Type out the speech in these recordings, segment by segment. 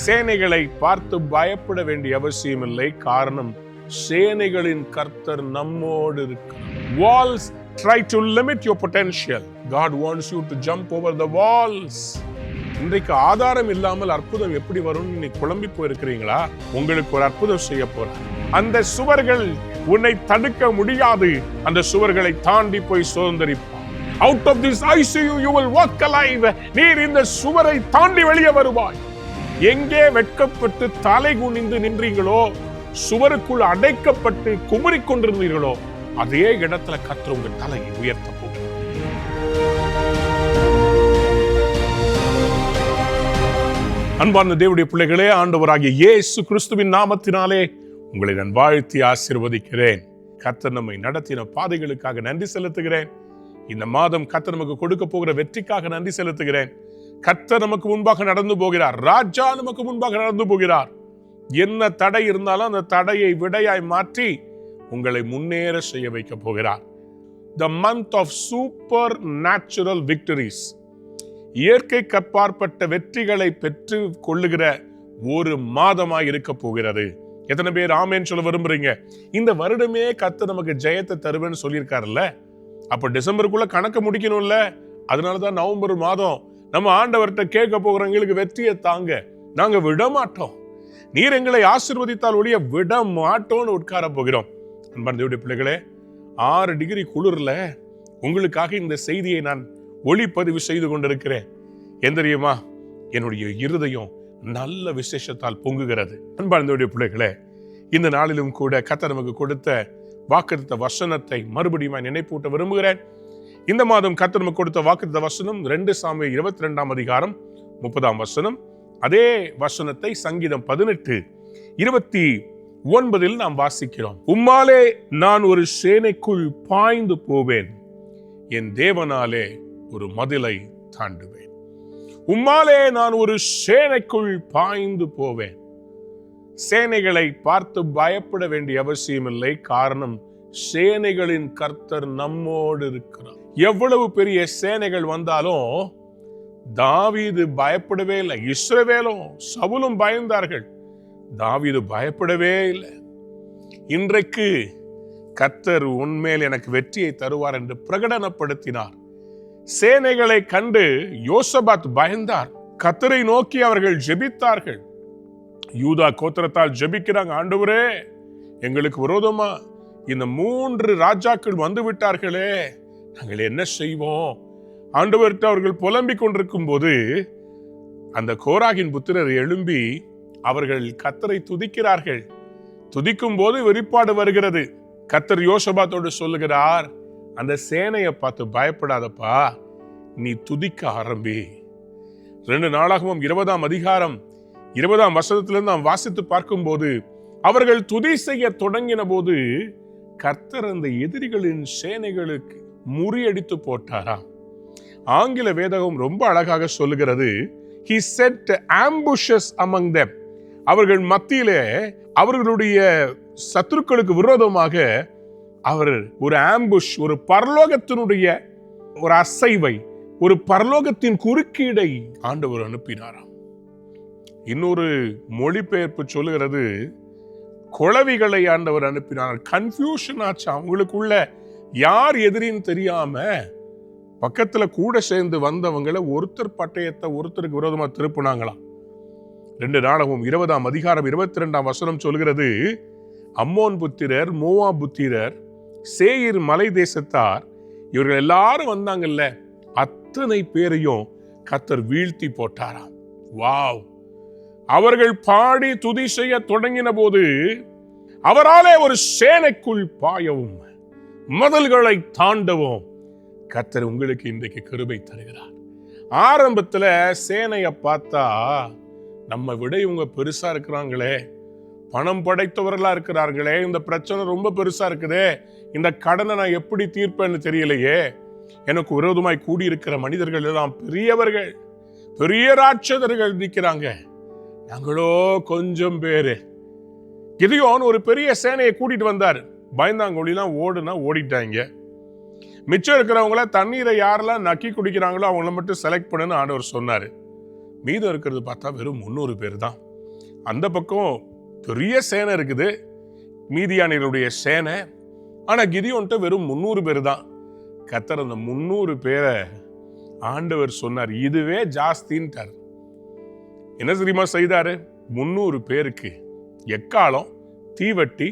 சேனைகளை பார்த்து பயப்பட வேண்டிய அவசியம் இல்லை. காரணம், சேனைகளின் கர்த்தர் நம்மோடு இருக்கிறார். Walls try to limit your potential. God wants you to jump over the walls. இன்றைக்கு ஆதாரம் இல்லாமல் அற்புதம் எப்படி வரும்னு நீ குழம்பி போயிருக்கிறீங்களா? உங்களுக்கு ஒரு அற்புதம் செய்ய போறார். அந்த சுவர்கள் உன்னை தடுக்க முடியாது. அந்த சுவர்களை தாண்டி போய் சுதந்தரிப்பார். Out of this ICU you will walk alive. நீர் இந்த சுவரை தாண்டி வெளியே வருவாய். எங்கே வெட்கப்பட்டு தலை குனிந்து நின்றீங்களோ, சுவருக்குள் அடைக்கப்பட்டு குமரிக் கொண்டிருந்தீர்களோ, அதே இடத்துல கர்த்தர் உங்கள் தலையை உயர்த்த போகிறார். அன்பார்ந்த தேவனுடைய பிள்ளைகளே, ஆண்டவராகிய இயேசு கிறிஸ்துவின் நாமத்தினாலே உங்களை நான் வாழ்த்தி ஆசீர்வதிக்கிறேன். கர்த்தர் நம்மை நடத்தின பாதைகளுக்காக நன்றி செலுத்துகிறேன். இந்த மாதம் கர்த்தர் நமக்கு கொடுக்க போகிற வெற்றிக்காக நன்றி செலுத்துகிறேன். கர்த்தர் நமக்கு முன்பாக நடந்து போகிறார். ராஜா நமக்கு முன்பாக நடந்து போகிறார். என்ன தடை இருந்தாலும் அந்த தடையை விடையாய் மாற்றி உங்களை முன்னேற செய்ய வைக்க போகிறார். The month of supernatural victories. இயற்கைக்கு அப்பாற்பட்ட வெற்றிகளை பெற்று கொள்ளுகிற ஒரு மாதமாய் இருக்க போகிறது. எத்தனை பேர் ஆமேன்னு சொல்ல விரும்புறீங்க? இந்த வருடமே கர்த்தர் நமக்கு ஜெயத்தை தருவேன்னு சொல்லியிருக்காருல்ல. அப்ப டிசம்பருக்குள்ள கணக்கு முடிக்கணும்ல. அதனாலதான் நவம்பர் மாதம் நம்ம ஆண்டவர்கிட்ட கேட்க போகிறவங்களுக்கு வெற்றியை தாங்க, நாங்க விட மாட்டோம், நீர் எங்களை ஆசீர்வதித்தால் ஒழிய விட மாட்டோம்னு உட்கார போகிறோம். அன்பார்ந்த பிள்ளைகளே, 6 டிகிரி குளிர்ல உங்களுக்காக இந்த செய்தியை நான் ஒளிப்பதிவு செய்து கொண்டிருக்கிறேன். ஏன் தெரியுமா? என்னுடைய இருதயம் நல்ல விசேஷத்தால் பொங்குகிறது. அன்பார்ந்த பிள்ளைகளே, இந்த நாளிலும் கூட கர்த்தர் நமக்கு கொடுத்த வாக்குத்தத்த வசனத்தை மறுபடியும் நினைப்பூட்ட விரும்புகிறேன். இந்த மாதம் கர்த்தர் நமக்கு கொடுத்த வாக்குத்தத்த வசனம் 2 சாமுவேல் 22 அதிகாரம் 30 அதே வசனத்தை சங்கீதம் 18:29 நாம் வாசிக்கிறோம். உம்மாலே நான் ஒரு சேனைக்குள் பாய்ந்து போவேன், என் தேவனாலே ஒரு மதிலை தாண்டுவேன். உம்மாலே நான் ஒரு சேனைக்குள் பாய்ந்து போவேன். சேனைகளை பார்த்து பயப்பட வேண்டிய அவசியம் இல்லை. காரணம், சேனைகளின் கர்த்தர் நம்மோடு இருக்கிறார். எவ்வளவு பெரிய சேனைகள் வந்தாலும் தாவீது பயப்படவே இல்லை. இஸ்ரவேலும் சவுலும் பயந்தார்கள், தாவீது பயப்படவே இல்லை. இன்றைக்கு கர்த்தர் உன்மேல் எனக்கு வெற்றியை தருவார் என்று பிரகடனப்படுத்தினார். சேனைகளை கண்டு யோசபாத் பயந்தார். கர்த்தரை நோக்கி அவர்கள் ஜெபித்தார்கள். யூதா கோத்திரத்தால் ஜெபிக்கிறாங்க, ஆண்டவரே எங்களுக்கு விரோதமா இந்த 3 ராஜாக்கள் வந்து விட்டார்களே, நாங்கள் என்ன செய்வோம்? ஆண்டவர்கிட்ட அவர்கள் புலம்பிக் கொண்டிருக்கும் போது அந்த கோராகின் புத்திரர் எழும்பி அவர்கள் கர்த்தரை துதிக்கிறார்கள். துதிக்கும் போது வெளிப்பாடு வருகிறது. கர்த்தர் யோசபாத்தோடு சொல்லுகிறார், அந்த சேனையை பார்த்து பயப்படாதப்பா, நீ துதிக்க ஆரம்பி. 2 நாளாகமம் 20 அதிகாரம் 20 நாம் வாசித்து பார்க்கும் போது அவர்கள் துதி செய்ய தொடங்கின போது கர்த்தர் அந்த எதிரிகளின் சேனைகளுக்கு முறியடித்து போட்டாராம். ஆங்கில வேதகம் ரொம்ப அழகாக சொல்லுகிறது, he set ambushes among them. அவர்கள் மத்தியிலே அவர்களுடைய சத்துருக்களுக்கு விரோதமாக அவர் ஒரு ஆம்புஷ், ஒரு பரலோகத்தினுடைய ஒரு அசைவை, ஒரு பரலோகத்தின் குறுக்கீடை ஆண்டவர் அனுப்பினாராம். இன்னொரு மொழிபெயர்ப்பு சொல்லுகிறது, குளவிகளை ஆண்டவர் அனுப்பினார். கன்ஃபியூஷன் ஆச்சு அவங்களுக்குள்ள, யார் எதிரின்னு தெரியாம பக்கத்துல கூட சேர்ந்து வந்தவங்களை ஒருத்தர் பட்டயத்தை ஒருத்தருக்கு விரோதமா திருப்பினாங்களாம். 2 நாளாகமம் 20 அதிகாரம் 22 சொல்கிறது, அம்மோன் புத்திரர், மோவா புத்திரர், சேயீர் மலை தேசத்தார், இவர்கள் எல்லாரும் வந்தாங்கல்ல, அத்தனை பேரையும் கர்த்தர் வீழ்த்தி போட்டாராம். வாவ்! அவர்கள் பாடி துதி செய்ய தொடங்கின போது அவராலே ஒரு சேனைக்குள் பாயவும் மதில்களை தாண்டவும் கர்த்தர் உங்களுக்கு இன்றைக்கு கிருபை தருகிறார். ஆரம்பத்துல சேனையை பார்த்தா நம்ம விட இவங்க பெருசா இருக்கிறாங்களே, பணம் படைத்தவர்களா இருக்கிறார்களே, இந்த பிரச்சனை ரொம்ப பெருசா இருக்குதே, இந்த கடனை நான் எப்படி தீர்ப்பேன்னு தெரியலையே, எனக்கு விரோதமாய் கூடியிருக்கிற மனிதர்கள் எல்லாம் பெரியவர்கள், பெரிய ராட்சதர்கள் நிற்கிறாங்க, நாங்களோ கொஞ்சம் பேரு. கிதியோன் ஒரு பெரிய சேனையை கூட்டிட்டு வந்தார். பயந்தாங்கொழிலாம் ஓடுனா ஓடிட்டாங்க. மிச்சம் இருக்கிறவங்கள தண்ணீரை யாரெல்லாம் நக்கி குடிக்கிறாங்களோ அவங்கள மட்டும் செலக்ட் பண்ணுன்னு ஆண்டவர் சொன்னாரு. மீதம் இருக்கிறது பார்த்தா வெறும் 300 பேர் தான். அந்த பக்கம் பெரிய சேனை இருக்குது, மீதியானியருடைய சேனை. ஆனா கிதியோன்ட்ட வெறும் 300 பேர் தான். கர்த்தர் அந்த 300 பேரை ஆண்டவர் சொன்னார், இதுவே ஜாஸ்தின்ட்டார். என்ன தெரியுமா செய்தாரு? 300 பேருக்கு எக்காலம், தீவட்டி,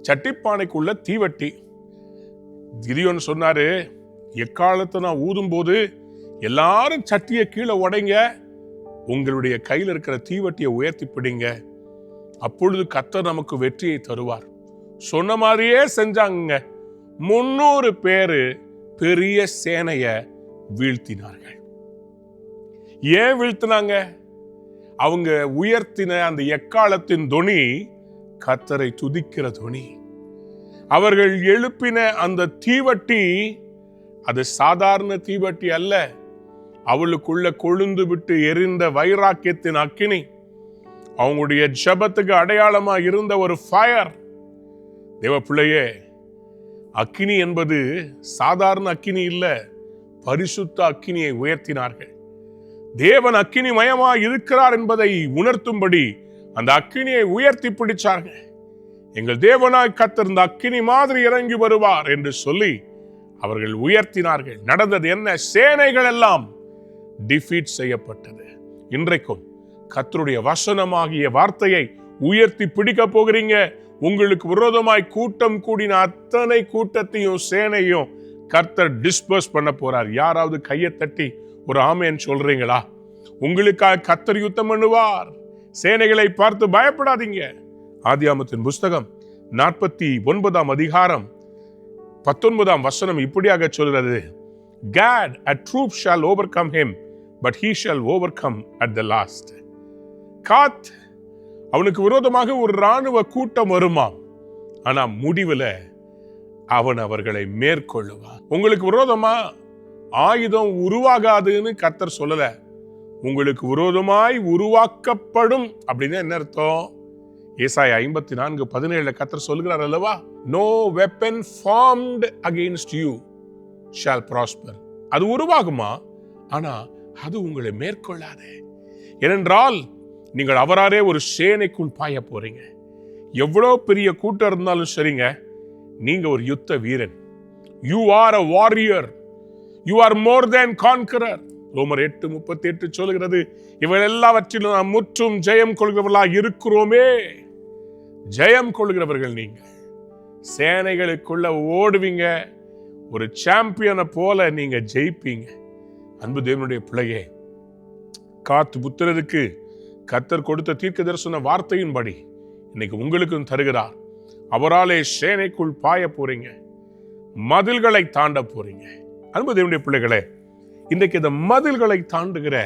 சட்டிப்பானைக்குள்ள தீவட்டி. கிதியோன் சொன்னாரு, எக்காலத்தை நான் ஊதும் போது எல்லாரும் சட்டியை கீழே உடைங்க, உங்களுடைய கையில் இருக்கிற தீவட்டியை உயர்த்தி பிடிங்க, அப்பொழுது கர்த்தர் நமக்கு வெற்றியை தருவார். சொன்ன மாதிரியே செஞ்சாங்க. 300 பேரு பெரிய சேனைய வீழ்த்தினார்கள். ஏன் வீழ்த்தினாங்க? அவங்க உயர்த்தின அந்த எக்காலத்தின் தொனி கர்த்தரை துதிக்கிற தொனி. அவர்கள் எழுப்பின அந்த தீவட்டி அது சாதாரண தீவட்டி அல்ல, அவளுக்குள்ள கொழுந்து விட்டு எரிந்த வைராக்கியத்தின் அக்கினி. அவங்களுடைய ஜெபத்துக்கு அடையாளமா இருந்த ஒரு ஃபயர். தேவ பிள்ளையே, அக்கினி என்பது சாதாரண அக்கினி இல்ல, பரிசுத்த அக்கினியை உயர்த்தினார்கள். தேவன் அக்கினி மயமா இருக்கிறார் என்பதை உணர்த்தும்படி அந்த அக்கினியை உயர்த்தி பிடிச்சார்கள். எங்கள் தேவனாய் கர்த்தர் இந்த அக்கினி மாதிரி இறங்கி வருவார் என்று சொல்லி அவர்கள் உயர்த்தினார்கள். நடந்தது என்ன? சேனைகள் எல்லாம் டிஃபீட் செய்யப்பட்டது. இன்றைக்கும் கர்த்தருடைய வசனமாகிய வார்த்தையை உயர்த்தி பிடிக்க போகிறீங்க. உங்களுக்கு விரோதமாய் கூட்டம் கூடின அத்தனை கூட்டத்தையும் சேனையும் கர்த்தர் டிஸ்பர்ஸ் பண்ண போறார். யாராவது கையை தட்டி ஒரு ஆமென் சொல்றீங்களா? உங்களுக்காக கர்த்தர் யுத்தம் பண்ணுவார். சேனைகளை பார்த்து பயப்படாதீங்க. ஆதியாகமத்தின் புஸ்தகம் 49 அதிகாரம் 19 வசனம் இப்படியாக சொல்கிறது, God, a troop shall overcome him, but he shall overcome at the last. காத், அவனுக்கு விரோதமாக ஒரு இராணுவ கூட்டம் வருமாம், ஆனா முடிவுல அவன் அவர்களை மேற்கொள்ளுவான். உங்களுக்கு விரோதமா ஆயுதம் உருவாகாதுன்னு கர்த்தர் சொல்லல, உங்களுக்கு விரோதமாய் உருவாக்கப்படும். அப்படின்னு என்ன அர்த்தம்? ஏசாயா 54:17 கர்த்தர் சொல்கிறார் அல்லவா, no weapon formed against you shall prosper. அது உருவாகுமா, ஆனா அது உங்களை மேற்கொள்ளாது. ஏனென்றால் நீங்கள் அவராரே ஒரு சேனைக்குள் பாய போறீங்க. எவ்வளவு பெரிய கூட்டம் இருந்தாலும் சரிங்க, நீங்க ஒரு யுத்த வீரன். You are a warrior. You are more than conqueror. ரோமர் 8:38 சொல்கிறது, இவள் எல்லாவற்றிலும் நாம் முற்றும் ஜெயம் கொள்கிறவர்களாக இருக்கிறோமே. ஜெயம் கொள்கிறவர்கள் நீங்க. சேனைகளுக்குள்ள ஓடுவீங்க, ஒரு சாம்பியனை போல நீங்க ஜெயிப்பீங்க. அன்பு தேவனுடைய பிள்ளையே, காத்து புத்திரருக்கு கர்த்தர் கொடுத்த தீர்க்க தரிசன வார்த்தையின்படி இன்னைக்கு உங்களுக்கும் தருகிறார். அவராலே சேனைக்குள் பாய போறீங்க, மதில்களை தாண்ட போறீங்க. அன்பு தேவனுடைய பிள்ளைகளே, இன்றைக்கு இந்த மதில்களை தாண்டுகிற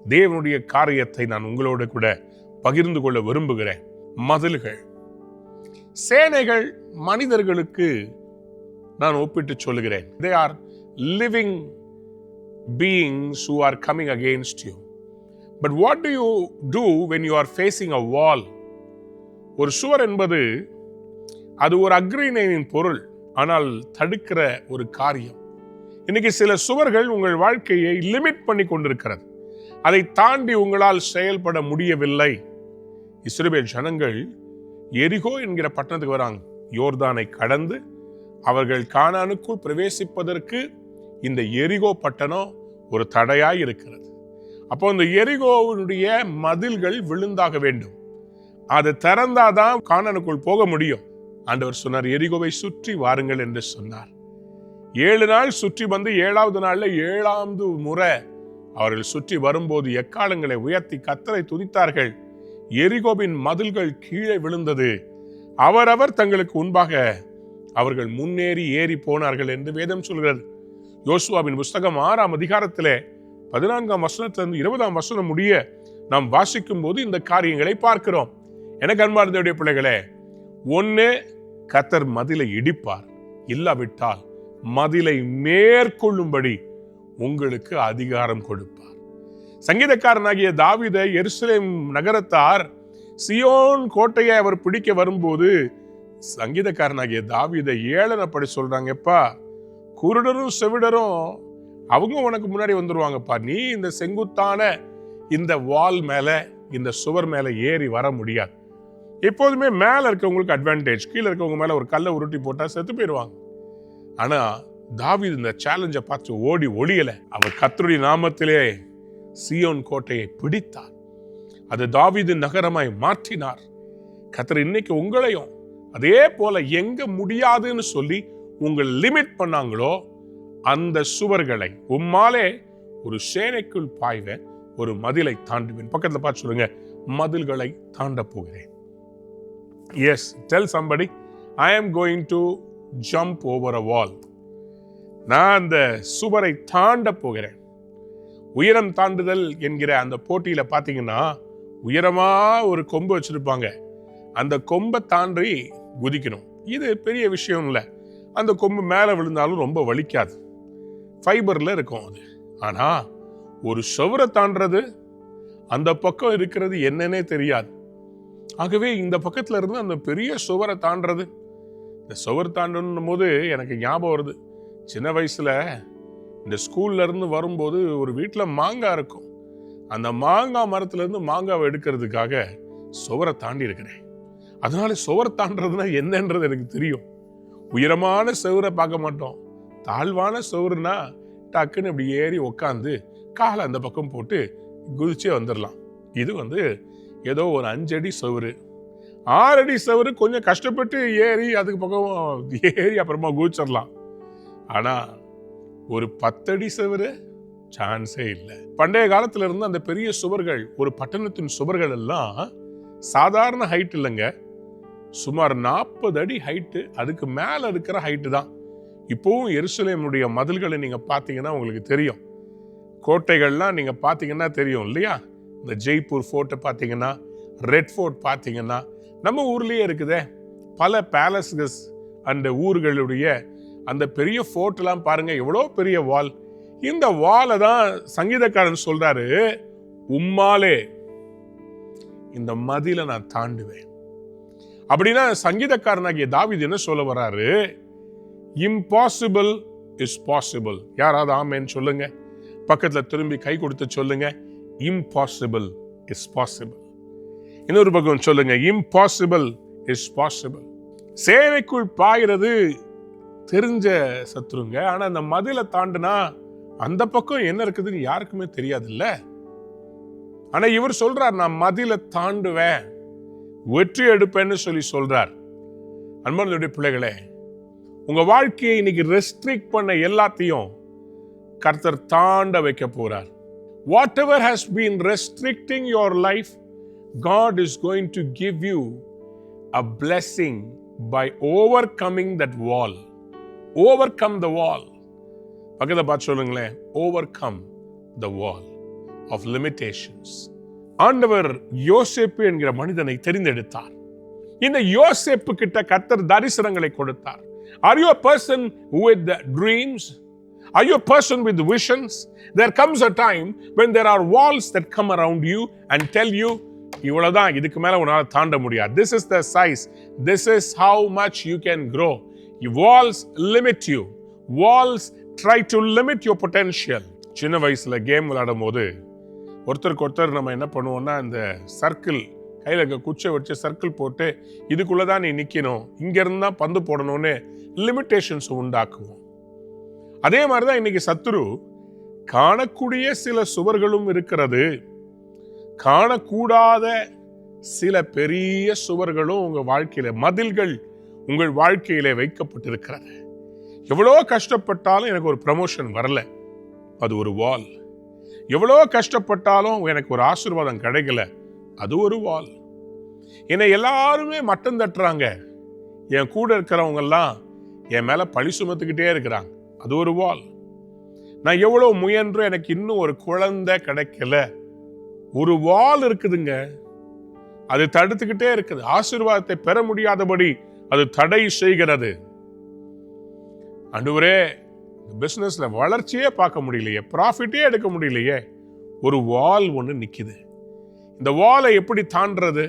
தேவனுடைய காரியத்தை நான் உங்களோட கூட பகிர்ந்து கொள்ள விரும்புகிறேன். மதில்கள், சேனைகள் மனிதர்களுக்கு நான் ஒப்பிட்டு சொல்லுகிறேன். They are living beings who are coming against you. But what do you do when you are facing a wall? ஒரு சுவர் என்பது அது ஒரு அக்ரிணையின் பொருள், ஆனால் தடுக்கிற ஒரு காரியம். இன்னைக்கு சில சுவர்கள் உங்கள் வாழ்க்கையை லிமிட் பண்ணி கொண்டிருக்கிறது. அதை தாண்டி உங்களால் செயல்பட முடியவில்லை. இஸ்ரவேல் ஜனங்கள் எரிகோ என்கிற பட்டணத்துக்கு வராங்க. யோர்தானை கடந்து அவர்கள் கானானுக்குள் பிரவேசிப்பதற்கு இந்த எரிகோ பட்டணம் ஒரு தடையாய் இருக்கிறது. அப்போ இந்த எரிகோவுடைய மதில்கள் விழுந்தாக வேண்டும். அது திறந்தாதான் கானானுக்குள் போக முடியும். ஆண்டவர் சொன்னார், எரிகோவை சுற்றி வாருங்கள் என்று சொன்னார். 7 நாள் சுற்றி வந்து 7வது நாள்ல 7வது முறை அவர்கள் சுற்றி வரும்போது எக்காலங்களை உயர்த்தி கர்த்தரை துதித்தார்கள். எரிகோவின் மதில்கள் கீழே விழுந்தது. அவரவர் தங்களுக்கு முன்பாக அவர்கள் முன்னேறி ஏறி போனார்கள் என்று வேதம் சொல்கிறது. யோசுவாவின் புஸ்தகம் 6ஆம் அதிகாரத்திலே 14ஆம் வசனத்திலிருந்து 20ஆம் வசனம் முடிய நாம் வாசிக்கும் போது இந்த காரியங்களை பார்க்கிறோம். எனக்கு அன்பார்ந்தவருடைய பிள்ளைகளே, ஒண்ணு கர்த்தர் மதிலை இடிப்பார், இல்லாவிட்டால் மதிலை மேற்கொள்ளும்படி உங்களுக்கு அதிகாரம் கொடுப்பார். சங்கீதக்காரனாகிய தாவீதை எருசலேம் நகரத்தார் சியோன் கோட்டையை அவர் பிடிக்க வரும்போது சங்கீதக்காரனாகிய தாவீதை ஏளனப்படி சொல்றாங்க, எப்பா குருடரும் செவிடரும் அவங்க உனக்கு முன்னாடி வந்துருவாங்கப்பா, நீ இந்த செங்குத்தான இந்த வால் மேல இந்த சுவர் மேல ஏறி வர முடியாது. எப்போதுமே மேல இருக்கவங்களுக்கு அட்வான்டேஜ், கீழே இருக்கவங்க மேல ஒரு கல்லை உருட்டி போட்டா செத்து போயிடுவாங்க. ஆனா தாவீது இந்த சேலஞ்சை பார்த்து ஓடி ஒளியல. அவர் கர்த்தருடைய நாமத்திலே சீயோன் கோட்டையை பிடித்தார். அது தாவீது நகரமாய் மாற்றினார். கர்த்தர் இன்னைக்கு உங்களையும் அதே போல எங்க முடியாதுன்னு சொல்லி உங்கள் லிமிட் பண்ணாங்களோ அந்த சுவர்களை உம்மாலே ஒரு சேனைக்குள் பாய்வேன், ஒரு மதிலை தாண்டுவேன். பக்கத்துல பார்த்து சொல்லுங்க, மதில்களை தாண்ட போகிறேன். Yes, tell somebody, I am going to jump over a wall. நான் அந்த சுவரை தாண்ட போகிறேன். உயரம் தாண்டுதல் என்கிற அந்த போட்டியில பாத்தீங்கன்னா உயரமா ஒரு கொம்பு வச்சிருப்பாங்க. அந்த கொம்பை தாண்டி குதிக்கணும். இது பெரிய விஷயம் இல்லை. அந்த கொம்பு மேல விழுந்தாலும் ரொம்ப வலிக்காது, ஃபைபர்ல இருக்கும் அது. ஆனா ஒரு சுவரை தாண்டறது, அந்த பக்கம் இருக்கிறது என்னன்னே தெரியாது. ஆகவே இந்த பக்கத்துல இருந்து அந்த பெரிய சுவரை தாண்டறது, இந்த சுவர் தாண்டணும் போது எனக்கு ஞாபகம் வருது. சின்ன வயசுல இந்த ஸ்கூல்ல இருந்து வரும்போது ஒரு வீட்டுல மாங்காய் இருக்கும். அந்த மாங்காய் மரத்துல இருந்து மாங்காவை எடுக்கிறதுக்காக சுவரை தாண்டி இருக்கிறேன். அதனால சுவரை தாண்டதுன்னா என்னன்றது எனக்கு தெரியும். உயரமான சுவரை பார்க்க மாட்டோம். தாழ்வான சுவருனா டக்குன்னு இப்படி ஏறி உக்காந்து காலை அந்த பக்கம் போட்டு குதிச்சே வந்துடலாம். இது ஏதோ ஒரு 5 அடி சுவரு, 6 அடி சுவரு கொஞ்சம் கஷ்டப்பட்டு ஏறி அதுக்கு பக்கம் ஏறி அப்புறமா குதிச்சிடலாம். ஆனா ஒரு 10 அடி சுவரு சான்ஸே இல்லை. பண்டைய காலத்துல இருந்து அந்த பெரிய சுவர்கள், ஒரு பட்டணத்தின் சுவர்கள் எல்லாம் சாதாரண ஹைட் இல்லைங்க, சுமார் 40 அடி ஹைட்டு, அதுக்கு மேல இருக்கிற ஹைட்டு தான். இப்போவும் எருசலேமுடைய மதில்களை நீங்க பாத்தீங்கன்னா உங்களுக்கு தெரியும். கோட்டைகள்லாம் நீங்க பாத்தீங்கன்னா தெரியும் இல்லையா? இந்த ஜெய்ப்பூர் ஃபோர்ட்டை பார்த்தீங்கன்னா, ரெட் ஃபோர்ட் பார்த்தீங்கன்னா, நம்ம ஊர்லேயே இருக்குதே பல பேலஸ்கள். அந்த ஊர்களுடைய அந்த பெரிய ஃபோர்ட்லாம் பாருங்க, எவ்வளோ பெரிய வால். இந்த வாலை தான் சங்கீதக்காரன் சொல்றாரு, உம்மாலே இந்த மதிலை நான் தாண்டுவேன். அப்படின்னா சங்கீதக்காரனாகிய தாவீது என்ன சொல்ல வர்றாரு? Impossible is possible. யாராவது ஆமேன்னு சொல்லுங்க. பக்கத்துல திரும்பி கை கொடுத்து சொல்லுங்க, impossible is possible. இன்னொரு பக்கம் சொல்லுங்க, impossible is possible. சேனைக்குள் பாயிறது தெரிஞ்ச சத்துருங்க. ஆனா அந்த மதிலை தாண்டுனா அந்த பக்கம் என்ன இருக்குதுன்னு யாருக்குமே தெரியாது இல்ல. ஆனா இவர் சொல்றார், நான் மதிலை தாண்டுவேன், வெற்றி எடுப்பேன்னு சொல்லி சொல்றார். அன்பார்ந்த பிள்ளைகளே, உங்க வாழ்க்கையை இன்னைக்கு ரெஸ்ட்ரிக்ட் பண்ண எல்லாத்தையும் கர்த்தர் தாண்ட வைக்க போறார். Whatever has been restricting your life, God is going to give you a blessing by overcoming that wall. Overcome the wall. பக்கத்துல பார்த்து சொல்லுங்களேன், overcome the wall of limitations. ஆண்டவர் யோசேப்பு என்கிற மனிதனை தெரிந்தெடுத்தார். இந்த யோசேப்பு கிட்ட கர்த்தர் தரிசனங்களை கொடுத்தார். Are you a person with dreams? Are you a person with visions? There comes a time when there are walls that come around you and tell you, இவ்வளவுதான், இதுக்கு மேல உன்னால தாண்ட முடியாது. This is the size. This is how much you can grow. Walls limit you. Walls try to limit your potential. சின்ன வயசுல game விளையாடும் போது ஒருத்தருக்கு ஒருத்தர் நம்ம என்ன பண்ணுவோம்னா, இந்த சர்க்கிள் கையில இருக்க குச்சை வச்சு சர்க்கிள் போட்டு இதுக்குள்ளதான் நீ நிக்கணும், இங்க இருந்தா பந்து போடணும்னு லிமிட்டேஷன்ஸ் உண்டாக்குவோம். அதே மாதிரிதான் இன்னைக்கு சத்துரு காணக்கூடிய சில சுவர்களும் இருக்கிறது, காணக்கூடாத சில பெரிய சுவர்களும் உங்க வாழ்க்கையில, மதில்கள் உங்கள் வாழ்க்கையில வைக்கப்பட்டிருக்கிறது. எவ்வளோ கஷ்டப்பட்டாலும் எனக்கு ஒரு ப்ரமோஷன் வரல, அது ஒரு வால். எவ்வளோ கஷ்டப்பட்டாலும் எனக்கு ஒரு ஆசீர்வாதம் கிடைக்கல, அது ஒரு வால். என்னை எல்லாருமே மட்டம் தட்டுறாங்க, என் கூட இருக்கிறவங்க எல்லாம் என் மேல பழி சுமத்துக்கிட்டே இருக்கிறாங்க, அது ஒரு வால். நான் எவ்வளவு முயன்றும் எனக்கு இன்னும் ஒரு குழந்தை கிடைக்கல, ஒரு வால் இருக்குதுங்க. அது தடுத்துக்கிட்டே இருக்குது, ஆசீர்வாதத்தை பெற முடியாதபடி அது தடை செய்கிறது. ஆண்டவரே, பிசினஸ்ல வளர்ச்சியே பார்க்க முடியலையே, ப்ராஃபிட்டே எடுக்க முடியலையே, ஒரு வால் ஒன்று நிக்குது. இந்த வாலை எப்படி தாண்டறது?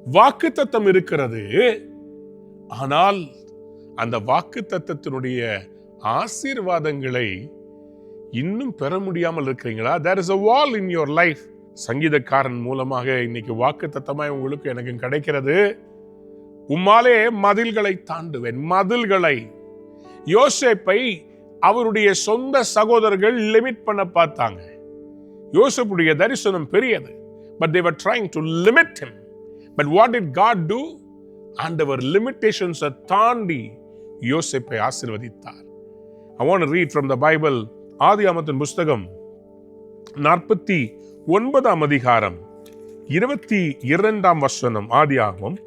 வாக்குத்தத்தம் இருக்கிறது, ஆனால் அந்த வாக்குத்தத்தத்தினுடைய ஆசீர்வாதங்களை இன்னும் பெற முடியாமல் இருக்கிறீங்களா? There is a wall in your life. சங்கீதக்காரன் மூலமாக இன்னைக்கு வாக்குத்தத்தமாய் உங்களுக்கு எனக்கு கிடைக்கிறது. உம்மாலே மதில்களை தாண்டுவேன். மதில்களை யோசேப்பை அவருடைய சொந்த சகோதரர்கள் லிமிட் பண்ண பார்த்தாங்க. யோசேப்புடைய தரிசனம் பெரியது. But they were trying to limit him. But what did God do? ஆண்டவர் லிமிட்டேஷன்ஸை தாண்டி யோசேப்பை ஆசீர்வதித்தார். I want to read from the Bible. ஆதியாகமத்தின் புஸ்தகம் 49ஆம் அதிகாரம் 22ஆம் வசனம். ஆதியாகமம்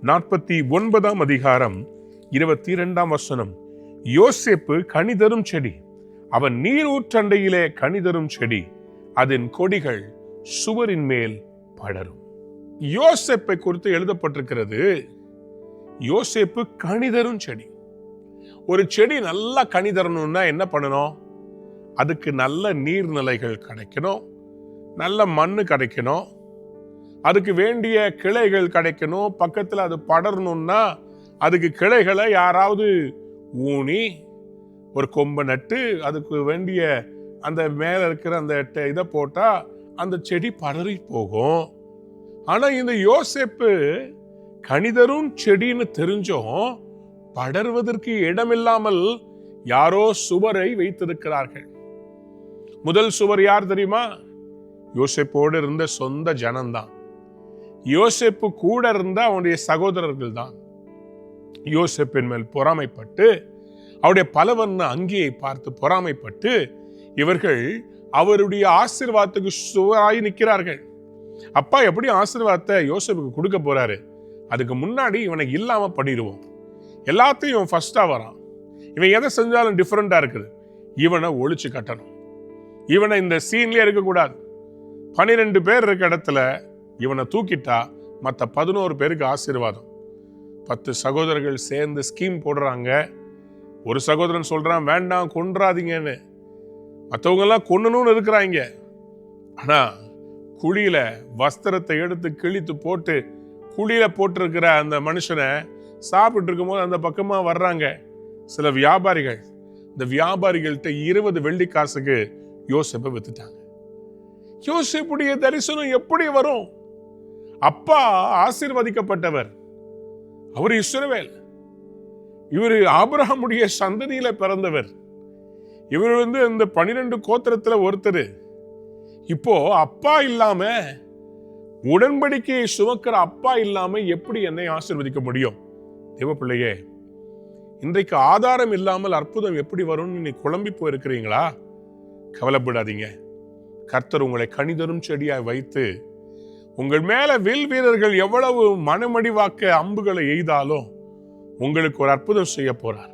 49ஆம் அதிகாரம் 22ஆம் வசனம். யோசேப்பு கனிதரும் செடி, அவன் நீர் ஊற்றண்டையிலே கனிதரும் செடி, அதன் கொடிகள் சுவரின் மேல் படரும். யோசேப்பை குறித்து எழுதப்பட்டிருக்கிறது, யோசேப்பு கனிதரும் செடி. ஒரு செடி நல்லா கனிதரணும்னா என்ன பண்ணணும்? அதுக்கு நல்ல நீர்நிலைகள் கிடைக்கணும், நல்ல மண்ணு கிடைக்கணும், அதுக்கு வேண்டிய கிளைகள் கிடைக்கணும். பக்கத்தில் அது படரணும்னா அதுக்கு கிளைகளை யாராவது ஊனி ஒரு கொம்பை நட்டு அதுக்கு வேண்டிய அந்த மேலே இருக்கிற அந்த இதை போட்டால் அந்த செடி படறி போகும். ஆனால் இந்த யோசேப்பு கனிதரும் செடின்னு தெரிஞ்சும் படர்வதற்கு இடமில்லாமல் யாரோ சுவரை வைத்திருக்கிறார்கள். முதல் சுவர் யார் தெரியுமா? யோசேப்போடு இருந்த சொந்த ஜனம்தான். யோசேப்பு கூட இருந்த அவனுடைய சகோதரர்கள் தான். யோசேப்பின் மேல் பொறாமைப்பட்டு, அவருடைய பலவர்ண அங்கியை பார்த்து பொறாமைப்பட்டு, இவர்கள் அவருடைய ஆசீர்வாதத்துக்கு சுவராய் நிற்கிறார்கள். அப்பா எப்படி ஆசீர்வாதத்தை யோசேப்புக்கு கொடுக்க போறாரு? அதுக்கு முன்னாடி இவனை இல்லாம பண்ணிடுவோம். எல்லாத்தையும் இவன் ஃபர்ஸ்டா வரான். இவன் எதை செஞ்சாலும் டிஃபரெண்டா இருக்குது. இவனை ஒழிச்சு கட்டணும். இவனை இந்த சீன்லயே இருக்கக்கூடாது. 12 பேர் இருக்க இடத்துல இவனை தூக்கிட்டா மற்ற 11 பேருக்கு ஆசீர்வாதம். 10 சகோதரர்கள் சேர்ந்து ஸ்கீம் போடுறாங்க. ஒரு சகோதரன் சொல்றான், வேண்டாம் கொன்றாதீங்கன்னு. மற்றவங்க எல்லாம் கொன்னணும்னு இருக்கிறாங்க. ஆனா குழியில வஸ்திரத்தை எடுத்து கிழித்து போட்டு குழியில போட்டிருக்கிற அந்த மனுஷனை சாப்பிட்டு இருக்கும் போது அந்த பக்கமா வர்றாங்க சில வியாபாரிகள். இந்த வியாபாரிகள்கிட்ட 20 வெள்ளி காசுக்கு யோசேப்பை வித்துட்டாங்க. யோசேப்புடைய தரிசனம் எப்படி வரும்? அப்பா ஆசீர்வதிக்கப்பட்டவர், அவர் இஸ்ரவேல், இவர் ஆபிரகாமுடைய சந்ததியில பிறந்தவர், இவர் இந்த 12 கோத்திரத்துல ஒருத்தர். இப்போ அப்பா இல்லாம, உடன்படிக்கையை சுமக்கிற அப்பா இல்லாம எப்படி என்னை ஆசீர்வதிக்க முடியும்? தேவ பிள்ளையே, இன்றைக்கு ஆதாரம் இல்லாமல் அற்புதம் எப்படி வரும்னு நீ குழம்பி போயிருக்கிறீங்களா? கவலைப்படாதீங்க. கர்த்தர் உங்களை கனிதரும் செடியாய் வைத்து, உங்கள் மேல வில் வீரர்கள் எவ்வளவு மனமடிவாக்க அம்புகளை எய்தாலும் உங்களுக்கு ஒரு அற்புதம் செய்ய போறார்.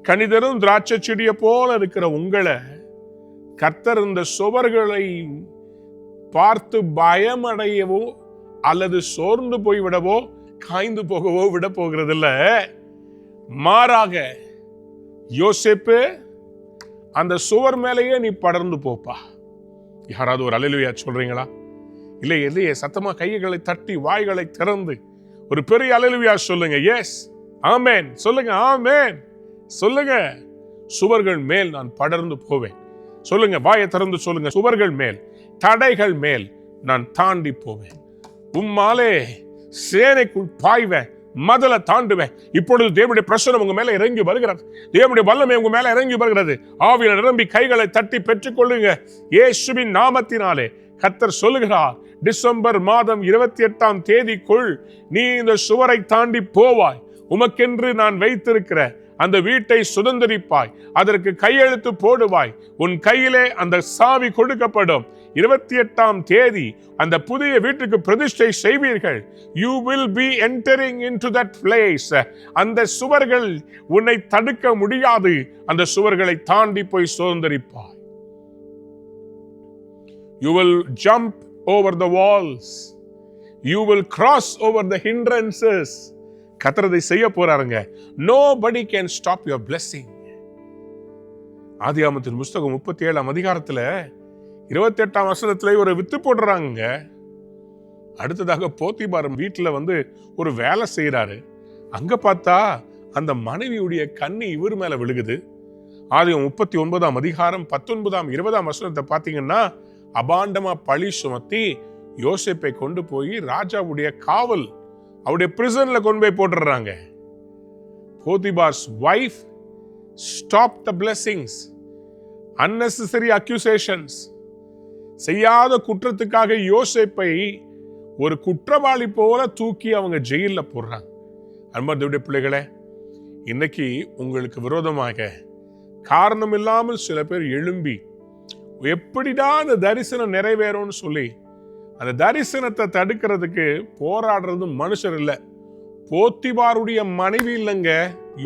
கனிதரும் திராட்சை செடியை போல இருக்கிற உங்களை கர்த்தர் இந்த சுவர்களை பார்த்து பயமடையவோ அல்லது சோர்ந்து போய்விடவோ காய்ந்து போகவோ விட போகிறதில்ல. மாறாக யோசேப்பு, அந்த சுவர் மேலேயே நீ படர்ந்து போப்பா. யாராவது ஒரு அல்லேலூயா சொல்றீங்களா? இல்லையே, சத்தமா கைகளை தட்டி வாய்களை திறந்து ஒரு பெரிய அல்லேலூயா சொல்லுங்க. எஸ், ஆமென் சொல்லுங்க, ஆமென் சொல்லுங்க. சுவர்கள் மேல் நான் படர்ந்து போவேன். சொல்லுங்க, வாயை திறந்து சொல்லுங்க. சுவர்கள் மேல், தடைகள் மேல் நான் தாண்டி போவேன். உம்மாலே சேனைக்குள் பாய்வேன், மதலை தாண்டுவேன். இப்பொழுது தேவனுடைய பிரசன்னம் உங்க மேல இறங்கி வருகிறது. தேவனுடைய வல்லமை உங்க மேல இறங்கி வருகிறது. ஆவியில் நிரம்பி கைகளை தட்டி பெற்றுக் கொள்ளுங்க. இயேசுவின் நாமத்தினாலே கர்த்தர் சொல்லுகிறார், டிசம்பர் மாதம் 28ஆம் தேதிக்குள் நீ இந்த சுவரை தாண்டி போவாய். உமக்கென்று நான் வைத்திருக்கிற அந்த வீட்டை சுதந்திரிப்பாய். அதற்கு கையெழுத்து போடுவாய். உன் கையிலே அந்த சாவி கொடுக்கப்படும். 28ஆம் தேதி அந்த புதிய வீட்டுக்கு பிரதிஷ்டை செய்வீர்கள். You will be entering into that place. அந்த சுவர்கள் உன்னை தடுக்க முடியாது. அந்த சுவர்களை தாண்டி போய் சுதந்திரிப்பாய். You will jump over the walls. You will cross over the hindrances. கர்த்தர் செய்ய போறாருங்க. Nobody can stop your blessing. ஆதியாகமத்தின் புஸ்தகம் 37ஆம் அதிகாரத்துல 28ஆம் வசனத்துல ஒரு வித்து போடுறாங்க. அடுத்ததாக போத்திபார் வீட்டுல ஒரு வேலை செய்யறாரு. அங்க பார்த்தா அந்த மனைவியுடைய கண்ணி இவர் மேல விழுகுது. ஆதியாகமம் 39ஆம் அதிகாரம் 19ஆம் 20ஆம் வசனத்தை பார்த்தீங்கன்னா, அபாண்டமா பழி சுமத்தி யோசேப்பை கொண்டு போய் ராஜாவுடைய காவல், அவருடைய பிரிசன்ல கொண்டு போய் போட்டுறாங்க. Potiphar's wife stop the blessings, unnecessary accusations. செய்யாத குற்றத்துக்காக யோசேப்பை ஒரு குற்றவாளி போல தூக்கி அவங்க ஜெயில போடுறாங்க. அன்பார்ந்த பிள்ளைகளே, இன்னைக்கு உங்களுக்கு விரோதமாக காரணம் இல்லாமல் சில பேர் எழும்பி எப்படிதான் அந்த தரிசனம் நிறைவேறும்னு சொல்லி அந்த தரிசனத்தை தடுக்கிறதுக்கு போராடுறது மனுஷர் இல்லை. போத்திபாருடைய மனைவி இல்லைங்க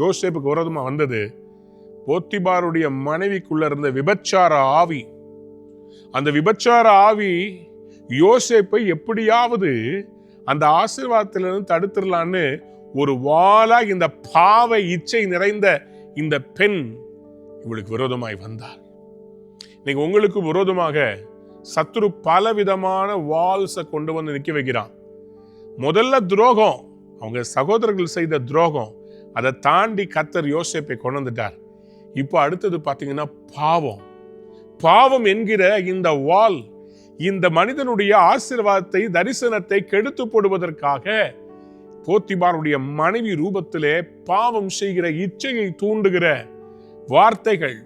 யோசேப்புக்கு விரோதமா வந்தது. போத்திபாருடைய மனைவிக்குள்ள இருந்த விபச்சார ஆவி, அந்த விபச்சார ஆவி யோசேப்பை எப்படியாவது அந்த ஆசீர்வாதத்திலிருந்து தடுத்துடலான்னு ஒரு வாளா இந்த பாவ இச்சை நிறைந்த இந்த பெண் இவளுக்கு விரோதமாய் வந்தார். இன்னைக்கு உங்களுக்கு விரோதமாக சத்துரு பல விதமான வால்ஸை கொண்டு வந்து நிக்க வைக்கிறான். முதல்ல துரோகம், அவங்க சகோதரர்கள் செய்த துரோகம், அதை தாண்டி கர்த்தர் யோசேப்பை கொண்டு வந்துட்டார். இப்போ அடுத்தது பார்த்தீங்கன்னா பாவம். பாவம் என்கிற இந்த வால் இந்த மனிதனுடைய ஆசீர்வாதத்தை, தரிசனத்தை கெடுத்து போடுவதற்காக போத்திபாருடைய மனைவி ரூபத்திலே பாவம் செய்கிற இச்சையை தூண்டுகிற வார்த்தைகள்,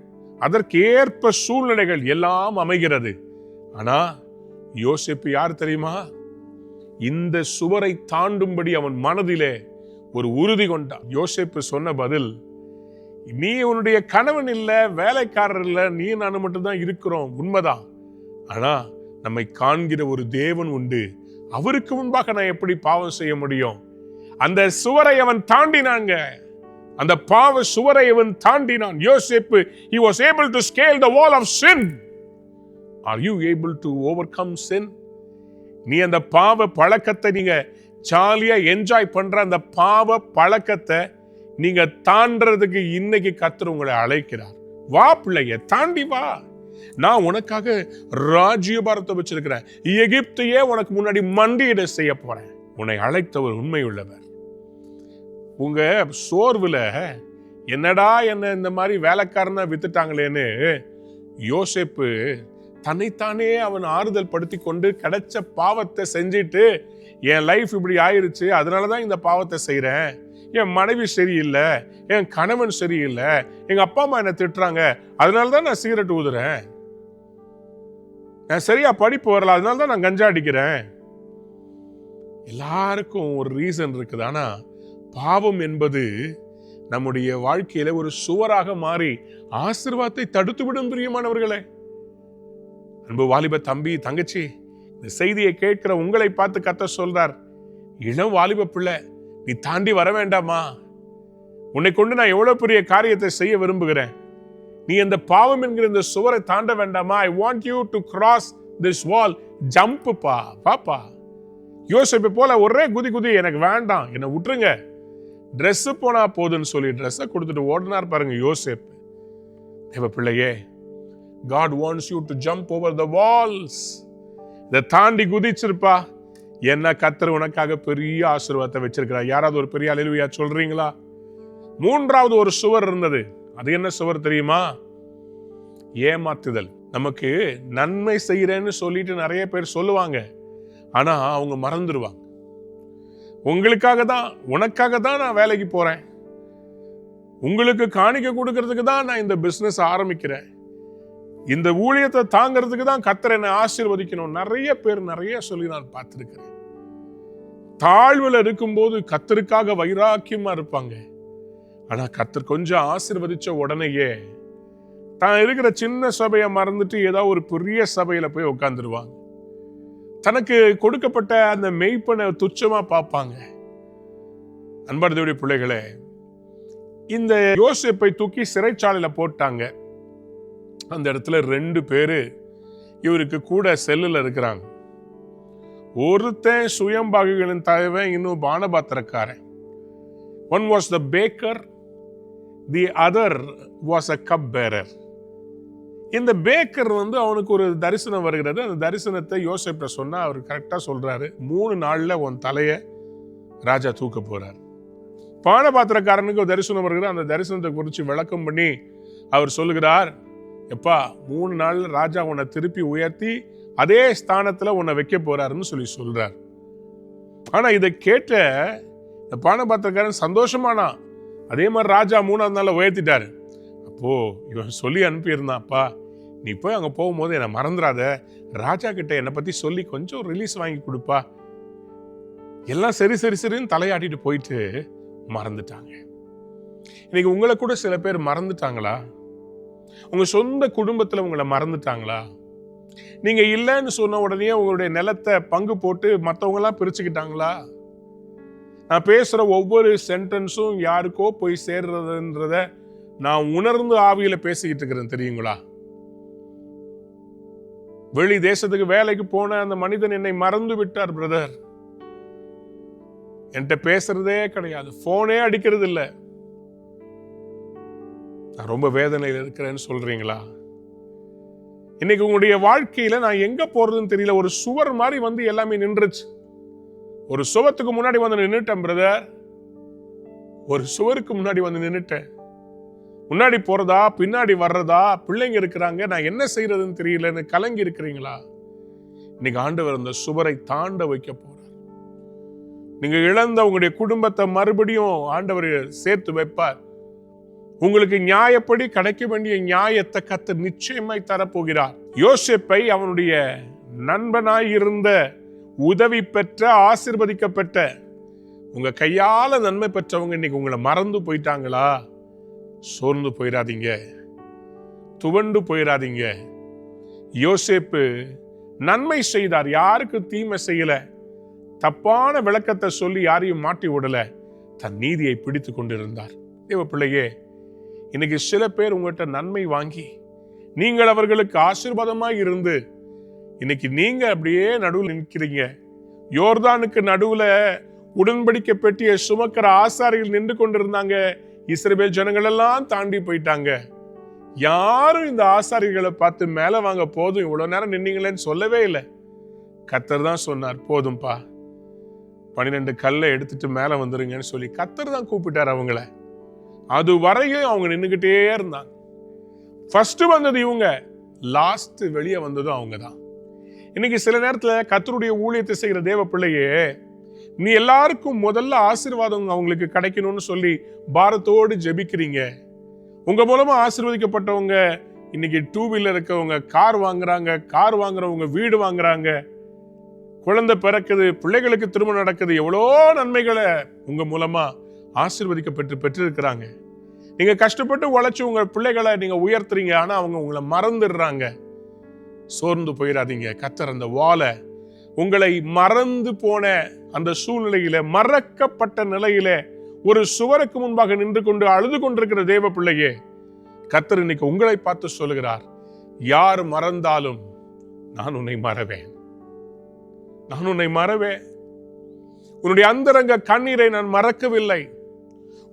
அதற்கேற்ப சூழ்நிலைகள் எல்லாம் அமைகிறது. ஆனா யோசேப்பு யார் தெரியுமா? இந்த சுவரை தாண்டும்படி அவன் மனதிலே ஒரு உறுதி கொண்டான். யோசேப்பு சொன்ன பதில், நீ உன்னுடைய கணவன் இல்ல, வேலைக்காரர் இல்ல, நீ நானும் மட்டும்தான் இருக்கிறோம், உண்மைதான். ஆனா நம்மை காண்கிற ஒரு தேவன் உண்டு, அவருக்கு முன்பாக நான் எப்படி பாவம் செய்ய முடியும்? அந்த சுவரை அவன் தாண்டினாங்க, அந்த பாவ சுவரை அவன் தாண்டினான். யோசேப்பு, he was able to scale the wall of sin. Are you able to overcome sin? நீ அந்த பாவ பழக்கத்தை, நீங்க ஜாலியா என்ஜாய் பண்ற அந்த பாவ பழக்கத்தை நீங்க தாண்டறதுக்கு இன்னைக்கு கர்த்தர் உங்களை அழைக்கிறார். வா பிள்ளைய, தாண்டி வா. நான் உனக்காக ராஜ்யபாரத்தை வச்சிருக்கிறேன். எகிப்தையே உனக்கு முன்னாடி மண்டியிட செய்ய போறேன். உன்னை அழைத்தவர் உண்மை உள்ளவர். உங்க சோர்வுல என்னடா என்ன இந்த மாதிரி வேலைக்காரனா வித்துட்டாங்களேன்னு யோசேப்பு தன்னைத்தானே அவன் ஆறுதல் படுத்தி கொண்டு கிடைச்ச பாவத்தை செஞ்சிட்டு, என் லைஃப் இப்படி ஆயிருச்சு, அதனாலதான் இந்த பாவத்தை செய்யறேன், என் மனைவி சரியில்லை, என் கணவன் சரியில்லை, எங்க அப்பா அம்மா என்ன திட்டுறாங்க, அதனாலதான் நான் சிகரெட் ஊதுறேன், நான் சரியா படிப்பு வரல, அதனாலதான் நான் கஞ்சா அடிக்கிறேன். எல்லாருக்கும் ஒரு ரீசன் இருக்குது. ஆனா பாவம் என்பது நம்முடைய வாழ்க்கையில ஒரு சுவராக மாறி ஆசீர்வாதத்தை தடுத்துவிடும். பிரியமானவர்களே, அன்பு வாலிப தம்பி, தங்கச்சி, இந்த செய்தியை கேட்கிற உங்களை பார்த்து கர்த்தர் சொல்றார், இளம் வாலிப பிள்ளை, நீ தாண்டி வர வேண்டாமா? உன்னை கொண்டு நான் எவ்வளவு பெரிய காரியத்தை செய்ய விரும்புகிறேன். நீ அந்த பாவம் என்கிற இந்த சுவரை தாண்ட வேண்டாமா? I want you to cross this wall. Jump பா, பாப்பா. யோசேப்பு போல ஒரே குதி குதி, எனக்கு வேண்டாம், என்னை விட்டுருங்க, ட்ரெஸ் போனா போதுன்னு சொல்லி ட்ரெஸ்ஸை கொடுத்துட்டு ஓடினார் பாருங்க யோசேப்பு. தேவ பிள்ளையே, God wants you to jump over the walls. இதை தாண்டி குதிச்சிருப்பா, என்ன கர்த்தர் உனக்காக பெரிய ஆசீர்வாதத்தை வச்சிருக்கிறார். யாராவது ஒரு பெரிய அல்லேலூயா சொல்றீங்களா? மூன்றாவது ஒரு சுவர் இருந்தது. அது என்ன சுவர் தெரியுமா? ஏமாத்துதல். நமக்கு நன்மை செய்யறேன்னு சொல்லிட்டு நிறைய பேர் சொல்லுவாங்க, ஆனா அவங்க மறந்துடுவாங்க. உங்களுக்காக தான், உனக்காக தான் நான் வேலைக்கு போறேன், உங்களுக்கு காணிக்க கொடுக்கறதுக்கு தான் நான் இந்த பிசினஸ் ஆரம்பிக்கிறேன், இந்த ஊழியத்தை தாங்கிறதுக்கு தான் கர்த்தர் என்னை ஆசீர்வதிக்கணும். நிறைய பேர் நிறைய சொல்லி நான் பார்த்திருக்கிறேன். தாழ்வுல இருக்கும்போது கர்த்தருக்காக வைராக்கியமா இருப்பாங்க. ஆனா கர்த்தர் கொஞ்சம் ஆசீர்வதிச்ச உடனேயே தான் இருக்கிற சின்ன சபையை மறந்துட்டு ஏதாவது ஒரு பெரிய சபையில போய் உட்கார்ந்துருவாங்க. தனக்கு கொடுக்கப்பட்ட அந்த மெய்ப்பனை துச்சமா பார்ப்பாங்க. அன்பான தேவனுடைய பிள்ளைகளே, இந்த யோசேப்பை தூக்கி சிறைச்சாலையில போட்டாங்க. அந்த இடத்துல 2 பேரு இவருக்கு கூட செல்லுல இருக்கிறாங்க. ஒருத்தன் சுயம்பாகிகளின் தலைவன், இன்னும் பானபாத்திரக்காரன். One was the baker, the other was a cup bearer. இந்த பேக்கர் அவனுக்கு ஒரு தரிசனம் வருகிறது. அந்த தரிசனத்தை யோசேப்ட சொன்னா அவர் கரெக்டா சொல்றாரு, 3 நாள்ல உன் தலைய ராஜா தூக்க போறார். பானபாத்திரக்காரனுக்கு ஒரு தரிசனம் வருகிறது. அந்த தரிசனத்தை குறித்து விளக்கம் பண்ணி அவர் சொல்லுகிறார், எப்பா 3 நாள்ல ராஜா உன்னை திருப்பி உயர்த்தி அதே ஸ்தானத்துல உன்னை வைக்க போறாருன்னு சொல்றார். ஆனா இதை கேட்ட இந்த பானபாத்திரக்காரன் சந்தோஷமானா. அதே மாதிரி ராஜா 3ஆவது நாள்ல உயர்த்திட்டாரு. அப்போ இவன் சொல்லி அனுப்பியிருந்தான், அப்பா நீ போய் அங்க போகும்போது என்னை மறந்துடாத, ராஜா கிட்ட என்னை பத்தி சொல்லி கொஞ்சம் ரிலீஸ் வாங்கி கொடுப்பா. எல்லாம் சரின்னு தலையாட்டிட்டு போயிட்டு மறந்துட்டாங்க. இன்னைக்கு உங்களை கூட சில பேர் மறந்துட்டாங்களா? உங்க சொந்த குடும்பத்துல உங்களை மறந்துட்டாங்களா? நீங்க இல்லைன்னு சொன்ன உடனே உங்களுடைய நிலத்தை பங்கு போட்டு மற்றவங்க எல்லாம் பிரிச்சுக்கிட்டாங்களா? நான் பேசுற ஒவ்வொரு சென்டென்ஸும் யாருக்கோ போய் சேர்றதுன்றத நான் உணர்ந்து ஆவியில பேசிக்கிட்டு இருக்கிறேன், தெரியுங்களா? வெளி தேசத்துக்கு வேலைக்கு போன அந்த மனிதன் என்னை மறந்து விட்டார் பிரதர். என்கிட்ட பேசுறதே கிடையாது, போனே அடிக்கிறது இல்லை. நான் ரொம்ப வேதனையில் இருக்கிறேன்னு சொல்றீங்களா? இன்னைக்கு உங்களுடைய வாழ்க்கையில நான் எங்க போறதுன்னு தெரியல. ஒரு சுவர் மாதிரி வந்து எல்லாமே நின்றுச்சு. ஒரு சுவத்துக்கு முன்னாடி வந்து நின்னுட்டேன் பிரதர். ஒரு சுவருக்கு முன்னாடி வந்து நின்னுட்டேன். முன்னாடி போறதா பின்னாடி வர்றதா, பிள்ளைங்க இருக்கிறாங்க, நான் என்ன செய்யறதுன்னு தெரியலன்னு கலங்கி இருக்கிறீங்களா? இன்னைக்கு ஆண்டவர் அந்த சுவரை தாண்ட வைக்க போறார். நீங்க இழந்த உங்களுடைய குடும்பத்தை மறுபடியும் ஆண்டவர் சேர்த்து வைப்பார். உங்களுக்கு நியாயப்படி கிடைக்க வேண்டிய நியாயத்தை கர்த்தர் நிச்சயமாய் தரப்போகிறார். யோசேப்பை அவனுடைய நண்பனாய் இருந்த, உதவி பெற்ற, ஆசீர்வதிக்கப்பட்ட, உங்க கையால நன்மை பெற்றவங்க இன்னைக்கு உங்களை மறந்து போயிட்டாங்களா? சோர்ந்து போயிடாதீங்க, துவண்டு போயிடாதீங்க. யோசேப்பு நன்மை செய்தார், யாருக்கு தீமை செய்யல. தப்பான விளக்கத்தை சொல்லி யாரையும் மாட்டி விடல, தன் நீதியை பிடித்து கொண்டிருந்தார். தேவ பிள்ளையே, இன்னைக்கு சில பேர் உங்கள்கிட்ட நன்மை வாங்கி நீங்கள் அவர்களுக்கு ஆசீர்வாதமாய் இருந்து இன்னைக்கு நீங்க அப்படியே நடுவில் நிற்கிறீங்க. யோர்தானுக்கு நடுவுல உடன்படிக்கை பெட்டியை சுமக்கிற ஆசாரிகள் நின்று கொண்டிருந்தாங்க. இஸ்ரவேல் ஜனங்கள் எல்லாம் தாண்டி போயிட்டாங்க. யாரும் இந்த ஆசாரிகளை பார்த்து மேல வாங்க, போதும் இவ்வளவு நேரம் நின்னீங்களேன்னு சொல்லவே இல்லை. கர்த்தர் தான் சொன்னார், போதும்பா 12 கல்லை எடுத்துட்டு மேல வந்துருங்கன்னு சொல்லி கர்த்தர் தான் கூப்பிட்டார் அவங்கள. அது வரையும் அவங்க நின்றுகிட்டே இருந்தாங்க. ஃபர்ஸ்ட் வந்தது இவங்க, லாஸ்ட் வெளியே வந்ததும் அவங்க தான். இன்னைக்கு சில நேரத்துல கர்த்தருடைய ஊழியத்தை செய்கிற தேவ பிள்ளையே, நீ எல்லாருக்கும் முதல்ல ஆசீர்வாதம் அவங்களுக்கு கிடைக்கணும்னு சொல்லி பாரத்தோடு ஜெபிக்கிறீங்க. உங்க மூலமா ஆசீர்வதிக்கப்பட்டவங்க இன்னைக்கு 2 வீலர் இருக்கவங்க கார் வாங்குறாங்க, கார் வாங்குறவங்க வீடு வாங்குறாங்க, குழந்தை பிறக்குது, பிள்ளைகளுக்கு திருமணம் நடக்குது. எவ்வளோ நன்மைகளை உங்க மூலமா ஆசீர்வதிக்கப்பட்டு பெற்றிருக்கிறாங்க. நீங்க கஷ்டப்பட்டு உழைச்சு உங்க பிள்ளைகளை நீங்க உயர்த்துறீங்க, ஆனா அவங்க உங்களை மறந்துடுறாங்க. சோர்ந்து போயிடாதீங்க. கர்த்தர் அந்த வாளை உங்களை மறந்து போன அந்த சூழ்நிலையில, மறக்கப்பட்ட நிலையில, ஒரு சுவருக்கு முன்பாக நின்று கொண்டு அழுது கொண்டிருக்கிற தேவ பிள்ளையே, கர்த்தர் இன்னைக்கு உங்களை பார்த்து சொல்லுகிறார், யார் மறந்தாலும் நான் உன்னை மறவேன், நான் உன்னை மறவேன். உன்னுடைய அந்தரங்க கண்ணீரை நான் மறக்கவில்லை,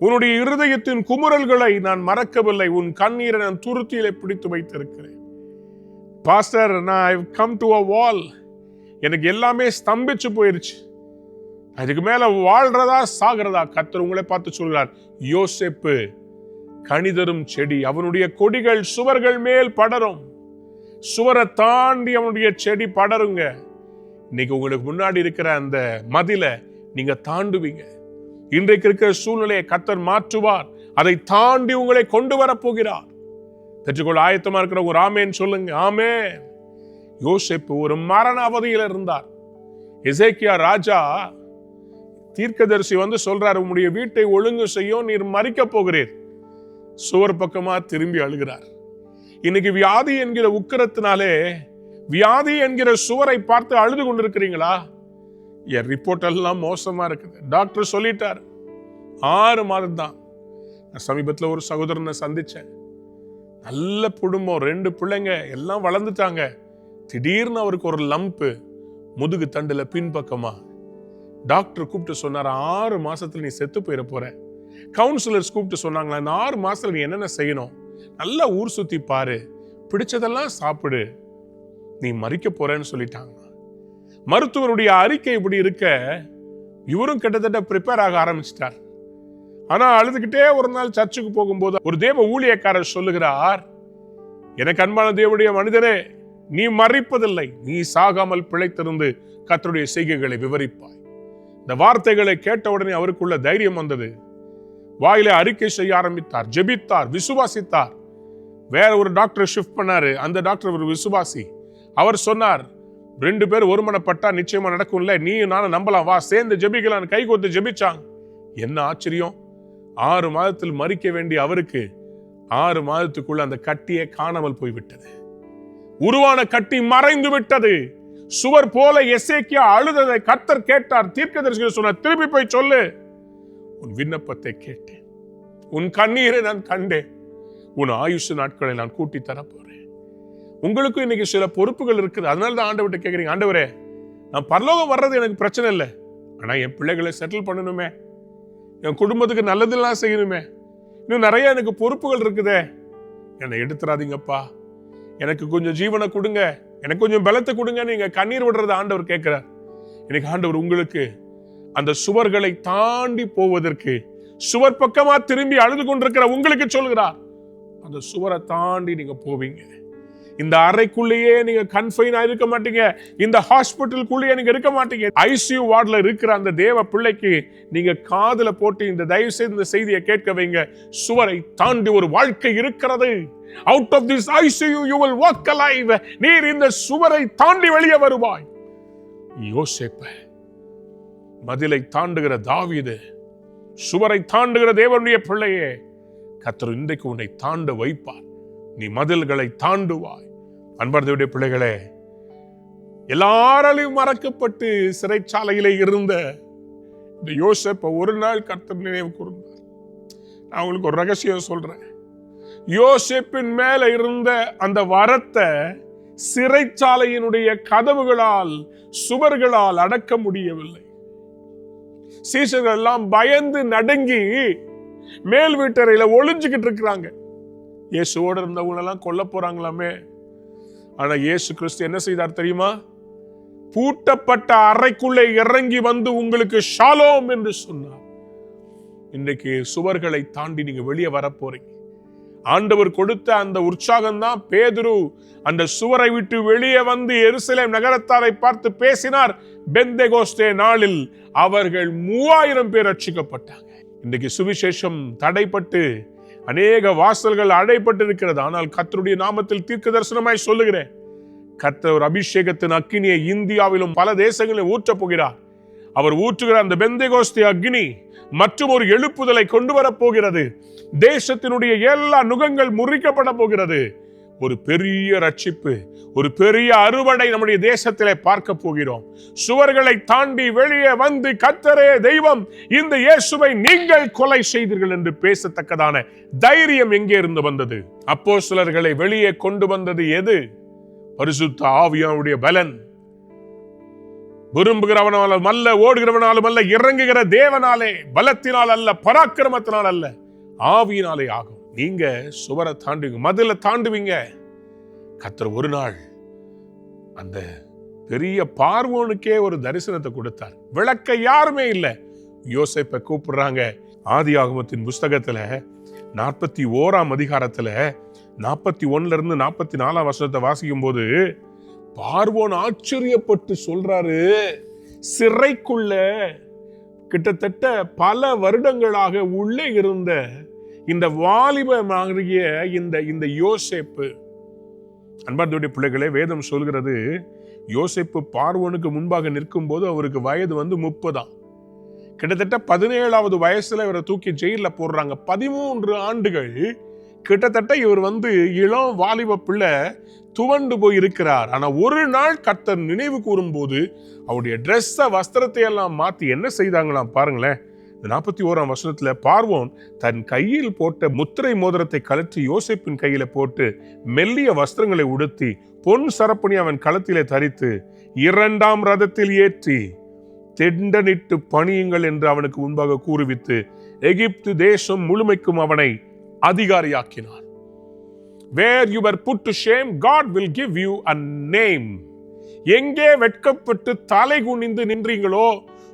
உன்னுடைய இருதயத்தின் குமுறல்களை நான் மறக்கவில்லை, உன் கண்ணீரை நான் துருத்தியிலே பிடித்து வைத்திருக்கிறேன். பாஸ்டர், நான் I come to a wall. எனக்கு எல்லாமே ஸ்தம்பிச்சு போயிருச்சு, அதுக்கு மேல வாழ்றதா சாகிறதா? கர்த்தர் உங்களை பார்த்து சொல்கிறார், யோசேப்பு கனிதரும் செடி, அவனுடைய கொடிகள் சுவர்கள் மேல் படரும். சுவரை தாண்டி அவனுடைய செடி படருங்க. இன்னைக்கு உங்களுக்கு முன்னாடி இருக்கிற அந்த மதில நீங்க தாண்டுவீங்க. இன்றைக்கு இருக்கிற சூழ்நிலையை கர்த்தர் மாற்றுவார். அதை தாண்டி உங்களை கொண்டு வர போகிறார். பெற்றுக்கொள்ள ஆயத்தமா இருக்கிற ஒரு ஆமேன் சொல்லுங்க. ஆமென். யோசேப்பு ஒரு மரண அவதியில் இருந்தார். எசேக்கியா ராஜா தீர்க்கதரிசி வந்து சொல்றாரு, உம்முடைய வீட்டை ஒழுங்கு செய்யும், நீர் மரிக்க போகிறீர். சுவர் பக்கமா திரும்பி அழுகிறார். இன்னைக்கு வியாதி என்கிற உக்கிரத்தினாலே, வியாதி என்கிற சுவரை பார்த்து அழுது கொண்டிருக்கிறீங்களா? என் ரிப்போர்ட் எல்லாம் மோசமா இருக்குது, டாக்டர் சொல்லிட்டார் 6 மாதம் தான். நான் சமீபத்தில் ஒரு சகோதரனை சந்திச்சேன். நல்ல குடும்பம், 2 பிள்ளைங்க, எல்லாம் வளர்ந்துட்டாங்க. திடீர்னு அவருக்கு ஒரு லம்பு முதுகு தண்டுல பின்பக்கமா. டாக்டர் கூப்பிட்டு சொன்னார், 6 மாசத்துல நீ செத்து போயிட போற. கவுன்சிலர்ஸ் கூப்பிட்டு சொன்னாங்களா, இந்த 6 மாசத்துல நீ என்னென்ன செய்யணும்? நல்லா ஊர் சுத்தி பாரு, பிடிச்சதெல்லாம் சாப்பிடு, நீ மரிக்க போறேன்னு சொல்லிட்டாங்க. மருத்துவருடைய அறிக்கை இப்படி இருக்க, இவரும் கிட்டத்தட்ட ப்ரிப்பேர் ஆக ஆரம்பிச்சிட்டார். ஆனா அழுதுகிட்டே ஒரு நாள் சர்ச்சுக்கு போகும்போது ஒரு தேவ ஊழியக்காரர் சொல்லுகிறார், எனக்கு அன்பான தேவனுடைய மனிதனே, நீ மறிப்பதில்லை, நீ சாகாமல் பிழைத்திருந்து கர்த்தருடைய செய்கைகளை விவரிப்பாய். இந்த வார்த்தைகளை கேட்ட உடனே அவருக்குள்ள தைரியம் வந்தது. வாயில அறிக்கை செய்ய ஆரம்பித்தார், ஜெபித்தார், விசுவாசித்தார். வேற ஒரு டாக்டர் ஷிஃப்ட் பண்ணாரு. அந்த டாக்டர் ஒரு விசுவாசி. அவர் சொன்னார், 2 பேர் ஒருமனப்பட்டா நிச்சயமா நடக்கும்ல, நீ நானும் நம்பலாம், வா சேர்ந்து ஜெபிக்கலாம். கை கோத்து ஜெபிச்சாங்க. என்ன ஆச்சரியம்! 6 மாதத்தில் மறிக்க வேண்டிய அவருக்கு 6 மாதத்துக்குள்ள அந்த கட்டியே காணாமல் போய்விட்டது. உருவான கட்டி மறைந்து விட்டது. சுவர் போல எசேக்கியா அழுததை கர்த்தர் கேட்டார். தீர்க்கதரிசி சொன்னார், திருப்பி போய் சொல்லு, உன் விண்ணப்பத்தை கேட்டேன், உன் கண்ணீரை நான் கண்டேன், உன் ஆயுசு நாட்களை நான் கூட்டி தரப்போறேன். உங்களுக்கும் இன்னைக்கு சில பொறுப்புகள் இருக்குது. அதனாலதான் ஆண்டவர்கிட்ட கேட்குறீங்க, ஆண்டவரே நான் பரலோகம் வர்றது எனக்கு பிரச்சனை இல்லை, ஆனா என் பிள்ளைகளை செட்டில் பண்ணணுமே, என் குடும்பத்துக்கு நல்லதெல்லாம் செய்யணுமே, இன்னும் நிறைய எனக்கு பொறுப்புகள் இருக்குதே, என்னை எடுத்துறாதீங்கப்பா, எனக்கு கொஞ்சம் ஜீவனை கொடுங்க, எனக்கு கொஞ்சம் பலத்தை கொடுங்க. நீங்க கண்ணீர் விடுறத ஆண்டவர் கேட்கிறார். இன்னைக்கு ஆண்டவர் உங்களுக்கு அந்த சுவர்களை தாண்டி போவதற்கு, சுவர் பக்கமா திரும்பி அழுது கொண்டிருக்கிற உங்களுக்கு சொல்கிறார், அந்த சுவரை தாண்டி நீங்க போவீங்க. இந்த அறைக்குள்ளேயே நீங்க கன்ஃபைனா இருக்க மாட்டீங்க, இந்த ஹாஸ்பிட்டலுக்குள்ளேயே நீங்க இருக்க மாட்டீங்க. ஐசியூ வார்டுல இருக்கிற அந்த தேவ பிள்ளைக்கு நீங்க காதுல போட்டு இந்த தயவு செய்து இந்த செய்தியை கேட்க வைங்க. சுவரை தாண்டி ஒரு வாழ்க்கை இருக்கிறது. Out of this ICU you will walk alive. நீர் இந்த சுவரை தாண்டி வெளியே வருவாய். யோசேப்பு, மதிலை தாண்டுகிற தாவீது, சுவரை தாண்டுகிற தேவனுடைய பிள்ளையே, கர்த்தர் இன்றைக்கு உன்னை தாண்ட வைப்பார். நீ மதில்களை தாண்டுவாய். அன்பார்ந்தவருடைய பிள்ளைகளே, எல்லாராலையும் மறக்கப்பட்டு சிறைச்சாலையிலே இருந்த இந்த யோசேப்பை ஒரு நாள் கர்த்தர் நினைவு கூர்ந்தார். நான் உங்களுக்கு ஒரு ரகசியம் சொல்றேன். யோசேப்பின் மேல இருந்த அந்த வரத்தை சிறைச்சாலையினுடைய கதவுகளால், சுவர்களால் அடக்க முடியவில்லை. சீஷர்கள் எல்லாம் பயந்து நடுங்கி மேல் வீட்டறையில ஒளிஞ்சுக்கிட்டு இருக்கிறாங்க. இயேசுவோடு இருந்தவங்க எல்லாம் கொல்ல போறாங்களாமே. ஆனா இயேசு கிறிஸ்து என்ன செய்தார் தெரியுமா? பூட்டப்பட்ட அறைக்குள்ளே இறங்கி வந்து உங்களுக்கு ஷாலோம் என்று சொன்னார். இன்னைக்கு சுவர்களை தாண்டி நீங்க வெளியே வர போறீங்க. ஆண்டவர் கொடுத்த அந்த உற்சாகம் தான் பேதுரு அந்த சுவரை விட்டு வெளியே வந்து எருசலேம் நகரத்தாரை பார்த்து பேசினார். பெந்தெகோஸ்தே நாளில் அவர்கள் 3000 பேர் ரட்சிக்கப்பட்டாங்க. இன்னைக்கு சுவிசேஷம் தடைப்பட்டு அநேக வாசல்கள் அடைப்பட்டு இருக்கிறது. ஆனால் கர்த்தருடைய நாமத்தில் தீர்க்க தரிசனமாய் சொல்லுகிறேன், கர்த்தர் ஒரு அபிஷேகத்தின் அக்கினியை இந்தியாவிலும் பல தேசங்களிலும் ஊற்றப் போகிறார். அவர் ஊற்றுகிற அந்த பெந்தெகோஸ்தே அக்னி மற்றும் ஒரு எழுப்புதலை கொண்டு வரப் போகிறது. தேசத்தினுடைய எல்லா நுகங்கள் முறிக்கப்பட போகிறது. ஒரு பெரிய ரட்சிப்பு, ஒரு பெரிய அறுவடை நம்முடைய தேசத்திலே பார்க்க போகிறோம். சுவர்களை தாண்டி வெளியே வந்து கர்த்தரே தெய்வம், இந்த இயேசுவை நீங்கள் கொலை செய்தீர்கள் என்று பேசத்தக்கதான தைரியம் எங்கே இருந்து வந்தது? அப்போஸ்தலர்களை வெளியே கொண்டு வந்தது எது? பரிசுத்த ஆவியானுடைய பலன். விரும்புகிறவனாலும் அல்ல, ஓடுகிறவனாலும் அல்ல, இறங்குகிற தேவனாலே, பலத்தினால் அல்ல, பராக்கிரமத்தினால் அல்ல, ஆவியினாலே ஆகும். நீங்க சுவரை தாண்டுவீங்க, மதில தாண்டுவீங்க. கர்த்தர் ஒரு நாள் அந்த பெரிய பார்வோனுக்கே ஒரு தரிசனத்தை கொடுத்தார். விளக்க யாருமே இல்லை. யோசேப்பை கூப்பிடுறாங்க. ஆதியாகமத்தின் புஸ்தகத்துல 41ஆம் அதிகாரத்துல 41 இருந்து 44ஆம் வசனத்தை வாசிக்கும் போது பார்வோன் ஆச்சரியப்பட்டு சொல்றாரு, சிறைக்குள்ள கிட்டத்தட்ட பல வருடங்களாக உள்ளே இருந்த இந்த வாலிபமாகிய இந்த யோசேப்பு, அன்பார்ந்தவருடைய பிள்ளைகளே, வேதம் சொல்கிறது, யோசேப்பு பார்வோனுக்கு முன்பாக நிற்கும் போது அவருக்கு வயது 30. கிட்டத்தட்ட 17வது வயசுல இவரை தூக்கி ஜெயில போடுறாங்க. 13 ஆண்டுகள் கிட்டத்தட்ட இவர் இளம் வாலிப பிள்ளை துவண்டு போய் இருக்கிறார். ஆனா ஒரு நாள் கர்த்தர் நினைவு கூறும் போது அவருடைய ட்ரெஸ்ஸ, வஸ்திரத்தை எல்லாம் மாத்தி என்ன செய்தாங்களாம் பாருங்களேன். 41ஆம் வசனத்துல பார்வோன் தன் கையில் போட்ட முத்திரை மோதிரத்தை கழற்றி யோசேப்பின் கையில போட்டு மெல்லிய வஸ்திரங்களை உடுத்தி பொன் சரப்பணி அவன் களத்திலே தரித்து 2ஆம் ரதத்தில் ஏற்றி தெண்டனிட்டு பணியுங்கள் என்று அவனுக்கு முன்பாக கூறுவித்து எகிப்து தேசம் முழுமைக்கும் அவனை அதிகாரியாக்கினார். Where you were put to shame, God will give you a name. எங்கே வெட்கப்பட்டு தலை குனிந்து நின்றீங்களோ,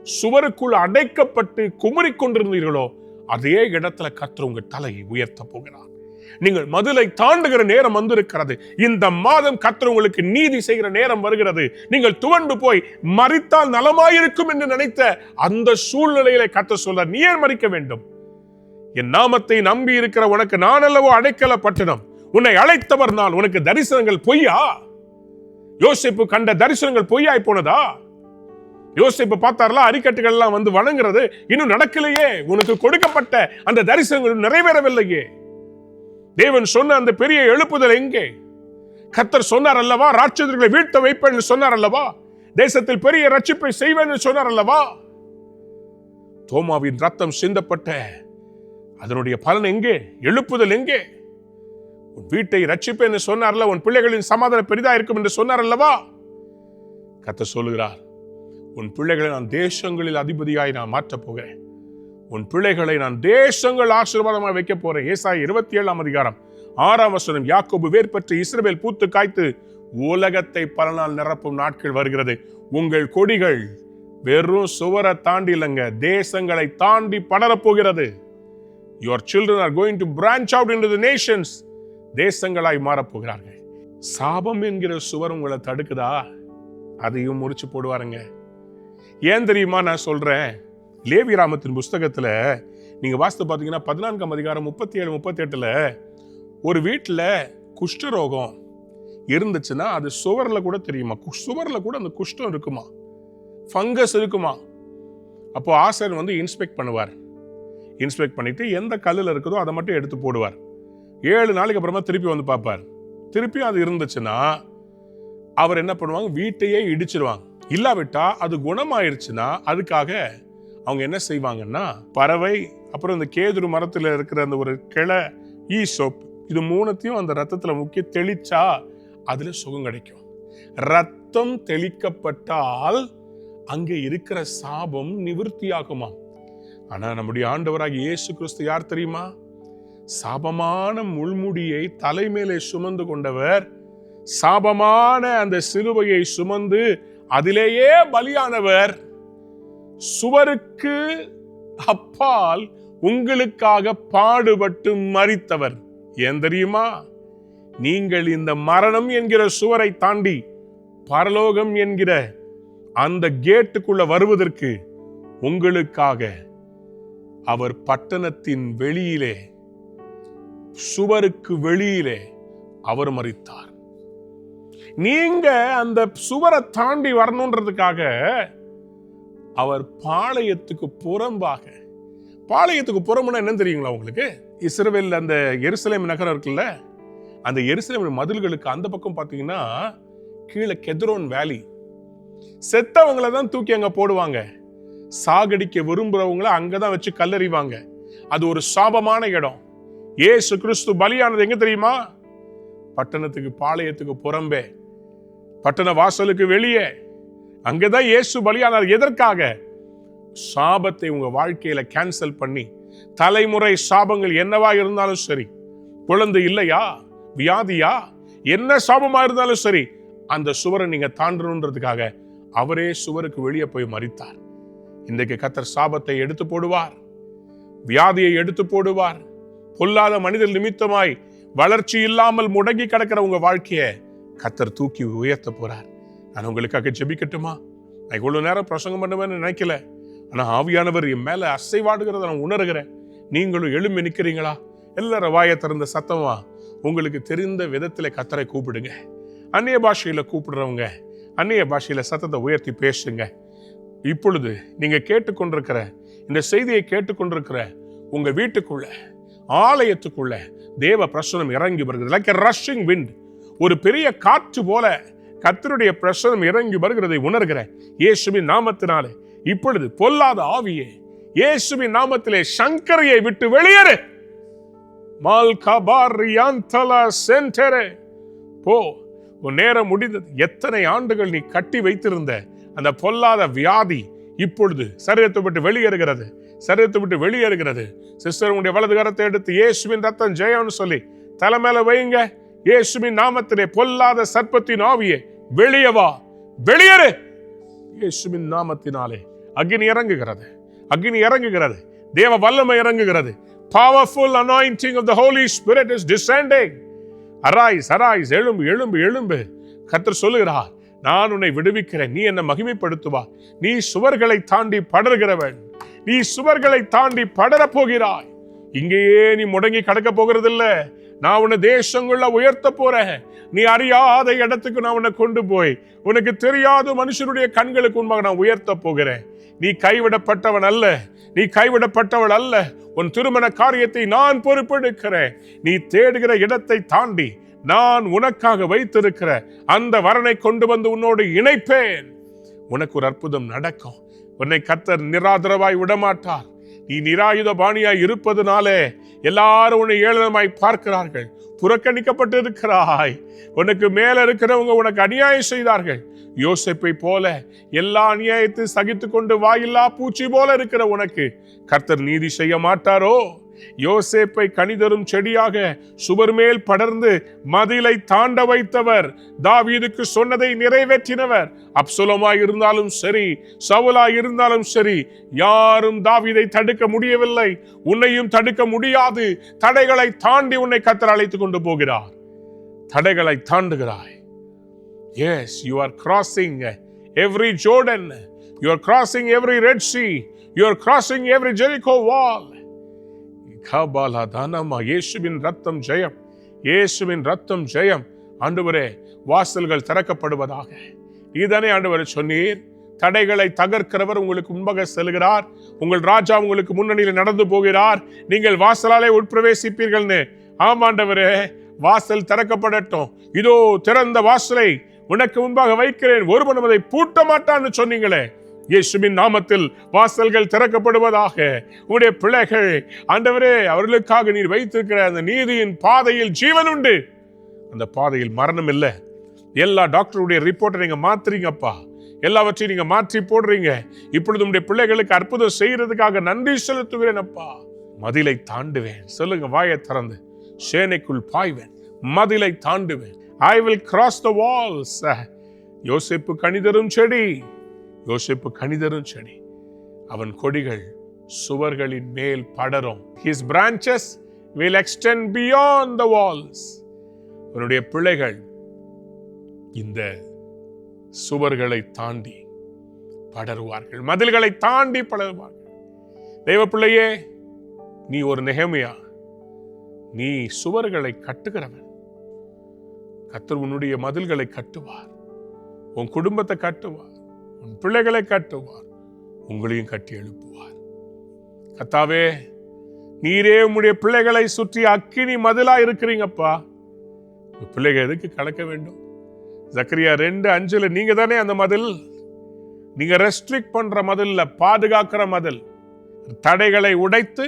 சுவருக்குள் அடைக்கப்பட்டு குமரிக் கொண்டிருந்தீர்களோ, அதே இடத்துல கர்த்தர் உங்க தலையை உயர்த்த போகிறார். நீங்கள் மதிலை தாண்டுகிற நேரம் வந்திருக்கிறது. இந்த மாதம் கர்த்தர் உங்களுக்கு நீதி செய்கிற நேரம் வருகிறது. நீங்கள் துவண்டு போய் மரித்தால் நலமாயிருக்கும் என்று நினைத்த அந்த சூழ்நிலையில கர்த்தர் சொல்ல, நீ ஏன் மரிக்க வேண்டும்? என் நாமத்தை நம்பி இருக்கிற உனக்கு நான் அல்லவோ அடைக்கல பட்டணம். உன்னை அழைத்தவர் நான். உனக்கு தரிசனங்கள் பொய்யா? யோசேப்பு கண்ட தரிசனங்கள் பொய்யாய் போனதா? யோசேப்பு பார்த்தார்ல, அரிக்கட்டுகள் எல்லாம் வந்து வணங்குறது இன்னும் நடக்கலையே. உனக்கு கொடுக்கப்பட்ட அந்த தரிசனங்கள் நிறைவேறவில்லையே. தேவன் சொன்ன அந்த பெரிய எழுப்புதல் எங்கே? கர்த்தர் சொன்னார் அல்லவா, ராட்சதர்களை வீழ்த்த வைப்பேன் சொன்னார் அல்லவா, தேசத்தில் பெரிய ரட்சிப்பை செய்வேன் சொன்னார் அல்லவா. தோமாவின் ரத்தம் சிந்தப்பட்ட அதனுடைய பலன் எங்கே? எழுப்புதல் எங்கே? உன் வீட்டை ரட்சிப்பேன் சொன்னார்ல, உன் பிள்ளைகளின் சமாதானம் பெரிதா இருக்கும் என்று சொன்னார் அல்லவா. கர்த்தர் சொல்லுகிறார், உன் பிள்ளைகளை நான் தேசங்களில் அதிபதியாய் நான் மாற்றப் போகிறேன். உன் பிள்ளைகளை நான் தேசங்கள் ஆசீர்வாதமாக வைக்க போறேன். ஏசாயா 27:6 யாக்கோபு வேர்பற்றி இஸ்ரவேல் பூத்து காய்த்து உலகத்தை பல நாள் நிரப்பும் நாட்கள் வருகிறது. உங்கள் கொடிகள் வெறும் சுவரை தாண்டி இல்லைங்க, தேசங்களை தாண்டி படரப் போகிறது. Your children are going to branch out into the nations. தேசங்களாய் மாறப்போகிறார்கள். சாபம் என்கிற சுவர் உங்களை தடுக்குதா? அதையும் முறிச்சு போடுவாருங்க. ஏன் தெரியுமா நான் சொல்றேன்? லேவியராமத்தின் புஸ்தகத்துல நீங்க வாசித்து பார்த்தீங்கன்னா 14ஆம் அதிகாரம் 37-38 ஒரு வீட்டுல குஷ்டரோகம் இருந்துச்சுன்னா அது சுவர்ல கூட தெரியுமா, சுவர்ல கூட அந்த குஷ்டம் இருக்குமா, ஃபங்கஸ் இருக்குமா. அப்போ ஆசாரியன் வந்து இன்ஸ்பெக்ட் பண்ணுவார். இன்ஸ்பெக்ட் பண்ணிட்டு எந்த கல்லில் இருக்குதோ அதை மட்டும் எடுத்து போடுவார். 7 நாளைக்கு அப்புறமா திருப்பி வந்து பார்ப்பார். திருப்பியும் அது இருந்துச்சுன்னா அவர் என்ன பண்ணுவாங்க, வீட்டையே இடிச்சிருவாங்க. இல்லாவிட்டா அது குணமாயிருச்சுன்னா அதுக்காக அவங்க என்ன செய்வாங்கன்னா, பறவை, அப்புறம் இந்த கேதுரு மரத்துல இருக்கிற அந்த ஒரு கிளை, ஈசோப், இது மூணுத்தையும் அந்த ரத்தத்துல முக்கிய தெளிச்சா அதுல சுகம் கிடைக்கும். ரத்தம் தெளிக்கப்பட்டால் அங்கே இருக்கிற சாபம் நிவர்த்தியாகுமா. ஆனா நம்முடைய ஆண்டவராகிய இயேசு கிறிஸ்து யார் தெரியுமா? சாபமான முள்முடியை தலைமையிலே சுமந்து கொண்டவர், சாபமான அந்த சிலுவையை சுமந்து அதிலேயே பலியானவர், சுவருக்கு அப்பால் உங்களுக்காக பாடுபட்டு மரித்தவர். ஏன் தெரியுமா? நீங்கள் இந்த மரணம் என்கிற சுவரை தாண்டி பரலோகம் என்கிற அந்த கேட்டுக்குள்ள வருவதற்கு உங்களுக்காக அவர் பட்டணத்தின் வெளியிலே, சுவருக்கு வெளியிலே அவர் மரித்தார். நீங்க அந்த சுவரை தாண்டி வரணுன்றதுக்காக அவர் பாளையத்துக்கு புறம்பாக, பாளையத்துக்கு புறம்னா என்ன தெரியுங்களா உங்களுக்கு? இஸ்ரவேல் அந்த எருசலேம் நகரம் இருக்குல்ல, அந்த எருசலேம் மதில்களுக்கு அந்த பக்கம் பார்த்தீங்கன்னா கீழே கெத்ரோன் வேலி, செத்தவங்களை தான் தூக்கி அங்க போடுவாங்க. சாகடிக்க விரும்புறவங்களை அங்கதான் வச்சு கல்லறிவாங்க. அது ஒரு சாபமான இடம். இயேசு கிறிஸ்து பலியானது எங்க தெரியுமா? பட்டணத்துக்கு, பாளையத்துக்கு புறம்பே, பட்டண வாசலுக்கு வெளியே. அங்கதான் இயேசு பலியானார். எதற்காக? சாபத்தை உங்க வாழ்க்கையில கேன்சல் பண்ணி, தலைமுறை சாபங்கள் என்னவா இருந்தாலும் சரி, குழந்தை இல்லையா, வியாதியா, என்ன சாபமா இருந்தாலும் சரி, அந்த சுவரை நீங்க தாண்டணுன்றதுக்காக அவரே சுவருக்கு வெளியே போய் மரித்தார். இன்றைக்கு கர்த்தர் சாபத்தை எடுத்து போடுவார், வியாதியை எடுத்து போடுவார். பொல்லாத மனிதர் நிமித்தமாய் வளர்ச்சி இல்லாமல் முடங்கி கிடக்கிற உங்க வாழ்க்கையை கர்த்தர் தூக்கி உயர்த்த போறார். நான் உங்களுக்காக ஜெபிக்கட்டுமா? நான் இவ்வளவு நேரம் பிரசங்கம் பண்ணுவேன்னு நினைக்கல, ஆனா ஆவியானவர் என் மேல அசைவாடுகிறத நான் உணர்கிறேன். நீங்களும் எழும்பி நிற்கிறீங்களா? எல்லாரும் வாயை திறந்த சத்தமா உங்களுக்கு தெரிந்த விதத்துல கர்த்தரை கூப்பிடுங்க. அந்நிய பாஷையில கூப்பிடுறவங்க அந்நிய பாஷையில சத்தத்தை உயர்த்தி பேசுங்க. இப்பொழுது நீங்க கேட்டுக்கொண்டிருக்கிற இந்த செய்தியை கேட்டுக்கொண்டிருக்கிற உங்க வீட்டுக்குள்ள, ஆலயத்துக்குள்ள தேவ பிரசனம் இறங்கி வருகிறது. லைக் a rushing wind, ஒரு பெரிய காற்று போல கர்த்தருடைய பிரசனம் இறங்கி வருகிறதை உணர்கிறேன். இயேசுவின் நாமத்தினாலே இப்பொழுது பொல்லாத ஆவியே, இயேசுவின் நாமத்திலே சங்கரையை விட்டு வெளியேறு. போ, உன் நேரம் முடிந்தது. எத்தனை ஆண்டுகள் நீ கட்டி வைத்திருந்த அந்த பொல்லாத வியாதி இப்பொழுது சரீரத்தை விட்டு வெளியேறுகிறது, சரீரத்தை விட்டு வெளியேறுகிறது. சிஸ்டர், உங்களுடைய வலது கரத்தை எடுத்து இயேசுவின் ரத்தம் ஜெயம்னு சொல்லி தலை மேல வைங்க. இயேசுவின் நாமத்திலே பொல்லாத சர்ப்பத்தின் ஆவியே வெளியே வா, வெளியேறு. இயேசுவின் நாமத்தினாலே அக்னி இறங்குகிறது, அக்னி இறங்குகிறது, தேவ வல்லமை இறங்குகிறது. Powerful anointing of the Holy Spirit is descending. Arise, arise, எழும்பு எழும்பு எழும்பு. கர்த்தர் சொல்லுகிறார், நான் உன்னை விடுவிக்கிறேன், நீ என்னை மகிமைப்படுத்துவா. நீ சுவர்களை தாண்டி படர்கிறவன், நீ சுவர்களை தாண்டி படரப் போகிறாய். இங்கேயே நீ முடங்கி கடக்க போகிறது இல்ல. நான் உன்னை தேசங்கள்ல உயர்த்த போறேன். நீ அறியாத இடத்துக்கு நான் உன்னை கொண்டு போய் உனக்கு தெரியாத மனுஷனுடைய கண்களுக்கு முன்பாக நான் உயர்த்த போகிறேன். நீ கைவிடப்பட்டவன் அல்ல, நீ கைவிடப்பட்டவள் அல்ல. உன் திருமண காரியத்தை நான் பொறுப்பெடுக்கிறேன். நீ தேடுகிற இடத்தை தாண்டி நான் உனக்காக வைத்திருக்கிற அந்த வரனை கொண்டு வந்து உன்னோடு இணைப்பேன். உனக்கு ஒரு அற்புதம் நடக்கும். உன்னை கர்த்தர் நிராதரவாய் விடமாட்டார். நீ நிராயுத பாணியாய் இருப்பதுனாலே எல்லாரும் உன்னை ஏளனமாய் பார்க்கிறார்கள். புறக்கணிக்கப்பட்டு இருக்கிறாய். உனக்கு மேல இருக்கிறவங்க உனக்கு அநியாயம் செய்தார்கள். யோசேப்பை போல எல்லா அநியாயத்தை சகித்து கொண்டு வாயில்லா பூச்சி போல இருக்கிற உனக்கு கர்த்தர் நீதி செய்ய மாட்டாரோ? யோசேப்பை கனிதரும் செடியாக சுவர் மேல் படர்ந்து மதிலை தாண்ட வைத்தவர், தாவீதுக்கு சொன்னதை நிறைவேற்றினவர். அப்சலோமாய் இருந்தாலும் சரி, சவுலாய் இருந்தாலும் சரி, யாரும் தாவீதை தடுக்க முடியவில்லை. உன்னையும் தடுக்க முடியாது. தடைகளை தாண்டி உன்னை கர்த்தர் அழைத்துக் கொண்டு போகிறார். தடைகளை தாண்டுகிறாய். Yes, you are crossing every Jordan. You are crossing every Red Sea. You are crossing every Jericho wall. இயேசுவின் ரத்தம் ஜெயம், இயேசுவின் ரத்தம் ஜெயம். ஆண்டவரே, வாசல்கள் திறக்கப்படுவதாக. நீதானே ஆண்டவரே சொன்னீர், தடைகளை தகர்க்கிறவர் உங்களுக்கு முன்பாக செல்கிறார், உங்கள் ராஜா உங்களுக்கு முன்னணியில் நடந்து போகிறார், நீங்கள் வாசலாலே உட்பிரவேசிப்பீர்கள்னு. ஆமாண்டவரே, வாசல் திறக்கப்படட்டும். இதோ திறந்த வாசலை உனக்கு முன்பாக வைக்கிறேன், ஒருவனும் அதை பூட்ட மாட்டான்னு சொன்னீங்களே. இயேசுவின் நாமத்தில் வாசல்கள் திறக்கப்படுவதாக. உடைய பிள்ளைகள் ஆண்டவரே, அவர்களுக்காக நீர் வைத்திருக்கிற அந்த நீதியின் பாதையில் ஜீவன் உண்டு. அந்த பாதையில் மரணம் இல்லை. எல்லா டாக்டருடைய ரிப்போர்ட்டை நீங்க மாத்துறீங்கப்பா, எல்லாவற்றையும் நீங்க மாற்றி போடுறீங்க. இப்பொழுது உடைய பிள்ளைகளுக்கு அற்புதம் செய்யறதுக்காக நன்றி செலுத்துகிறேன் அப்பா. மதிலை தாண்டுவேன். சொல்லுங்க வாயை திறந்து. சேனைக்குள் பாய்வேன், மதிலை தாண்டுவேன். I will cross the walls. யோசேப்பு கனிதரும் செடி, யோசேப்பு கனிதரும் செடி. அவன் கொடிகள் சுவர்களின் மேல் படரும். His branches will extend beyond the walls. அவனுடைய பிள்ளைகள் இந்த சுவர்களை தாண்டி படருவார்கள், மதில்களை தாண்டி படருவார்கள். தேவ பிள்ளையே, நீ ஒரு நெகேமியா, நீ சுவர்களை கட்டுகிறவன். கர்த்தர் உன்னுடைய மதில்களை கட்டுவார், உன் குடும்பத்தை கட்டுவார், உன் பிள்ளைகளை கட்டுவார், உங்களையும் கட்டி எழுப்புவார். கர்த்தாவே, நீரே உம்முடைய பிள்ளைகளை சுற்றி அக்கினி மதிலா இருக்கிறீங்கப்பா. பிள்ளைகள் எதுக்கு கலக்க வேண்டும்? சக்கரியா 2:5 நீங்க தானே அந்த மதில். நீங்க ரெஸ்ட்ரிக்ட் பண்ற மதில், பாதுகாக்கிற மதில். தடைகளை உடைத்து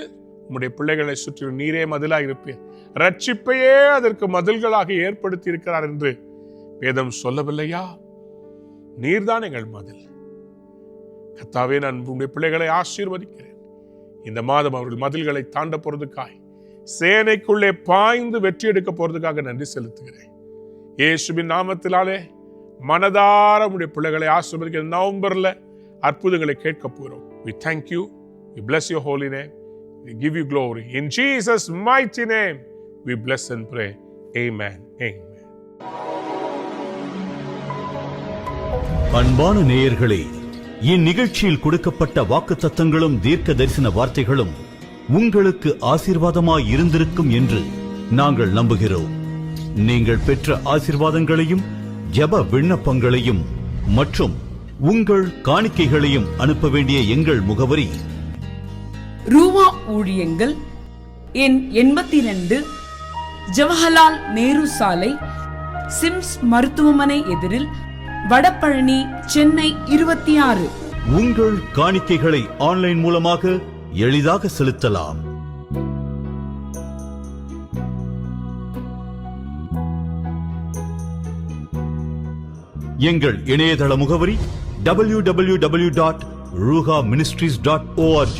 உம்முடைய பிள்ளைகளை சுற்றி நீரே மதிலா இருப்பீர். ரட்சிப்பையே அதற்கு மதில்களாக ஏற்படுத்தி இருக்கிறார் என்று வேதம் சொல்லவில்லையா? நீர்தான் எங்கள் மதில். கர்த்தாவே, நான் உம்முடைய பிள்ளைகளை ஆசீர்வதிக்கிறேன். இந்த மாதம் அவர்கள் மதில்களை தாண்ட போறதுக்காய், சேனைக்குள்ளே பாய்ந்து வெற்றி எடுக்க போறதுக்காக நன்றி செலுத்துகிறேன். இயேசுவின் நாமத்தினாலே மனதார உம்முடைய பிள்ளைகளை ஆசீர்வதிக்கிற நவம்பர்ல அற்புதங்களை கேட்க போறோம். We thank you, we bless your holy name, we give you glory. In Jesus' mighty name we bless and pray. Amen. Amen. அன்பான நேயர்களே, இந்நிகழ்ச்சியில் கொடுக்கப்பட்ட வாக்குத்தத்தங்களும் தீர்க்க தரிசன வார்த்தைகளும் உங்களுக்கு ஆசீர்வாதமாய் இருந்திருக்கும் என்று நாங்கள் நம்புகிறோம். நீங்கள் பெற்ற ஆசீர்வாதங்களையும் ஜெப விண்ணப்பங்களையும் மற்றும் உங்கள் காணிக்கைகளையும் அனுப்ப வேண்டிய எங்கள் முகவரி: ரூவா ஊழியங்கள், எண் 82, ஜவஹர்லால் நேரு சாலை, சிம்ஸ் மருத்துவமனை எதிரில், வடபழனி, சென்னை 26. உங்கள் காணிக்கைகளை ஆன்லைன் மூலமாக எளிதாக செலுத்தலாம். எங்கள் இணையதள முகவரி www.ruhaministries.org.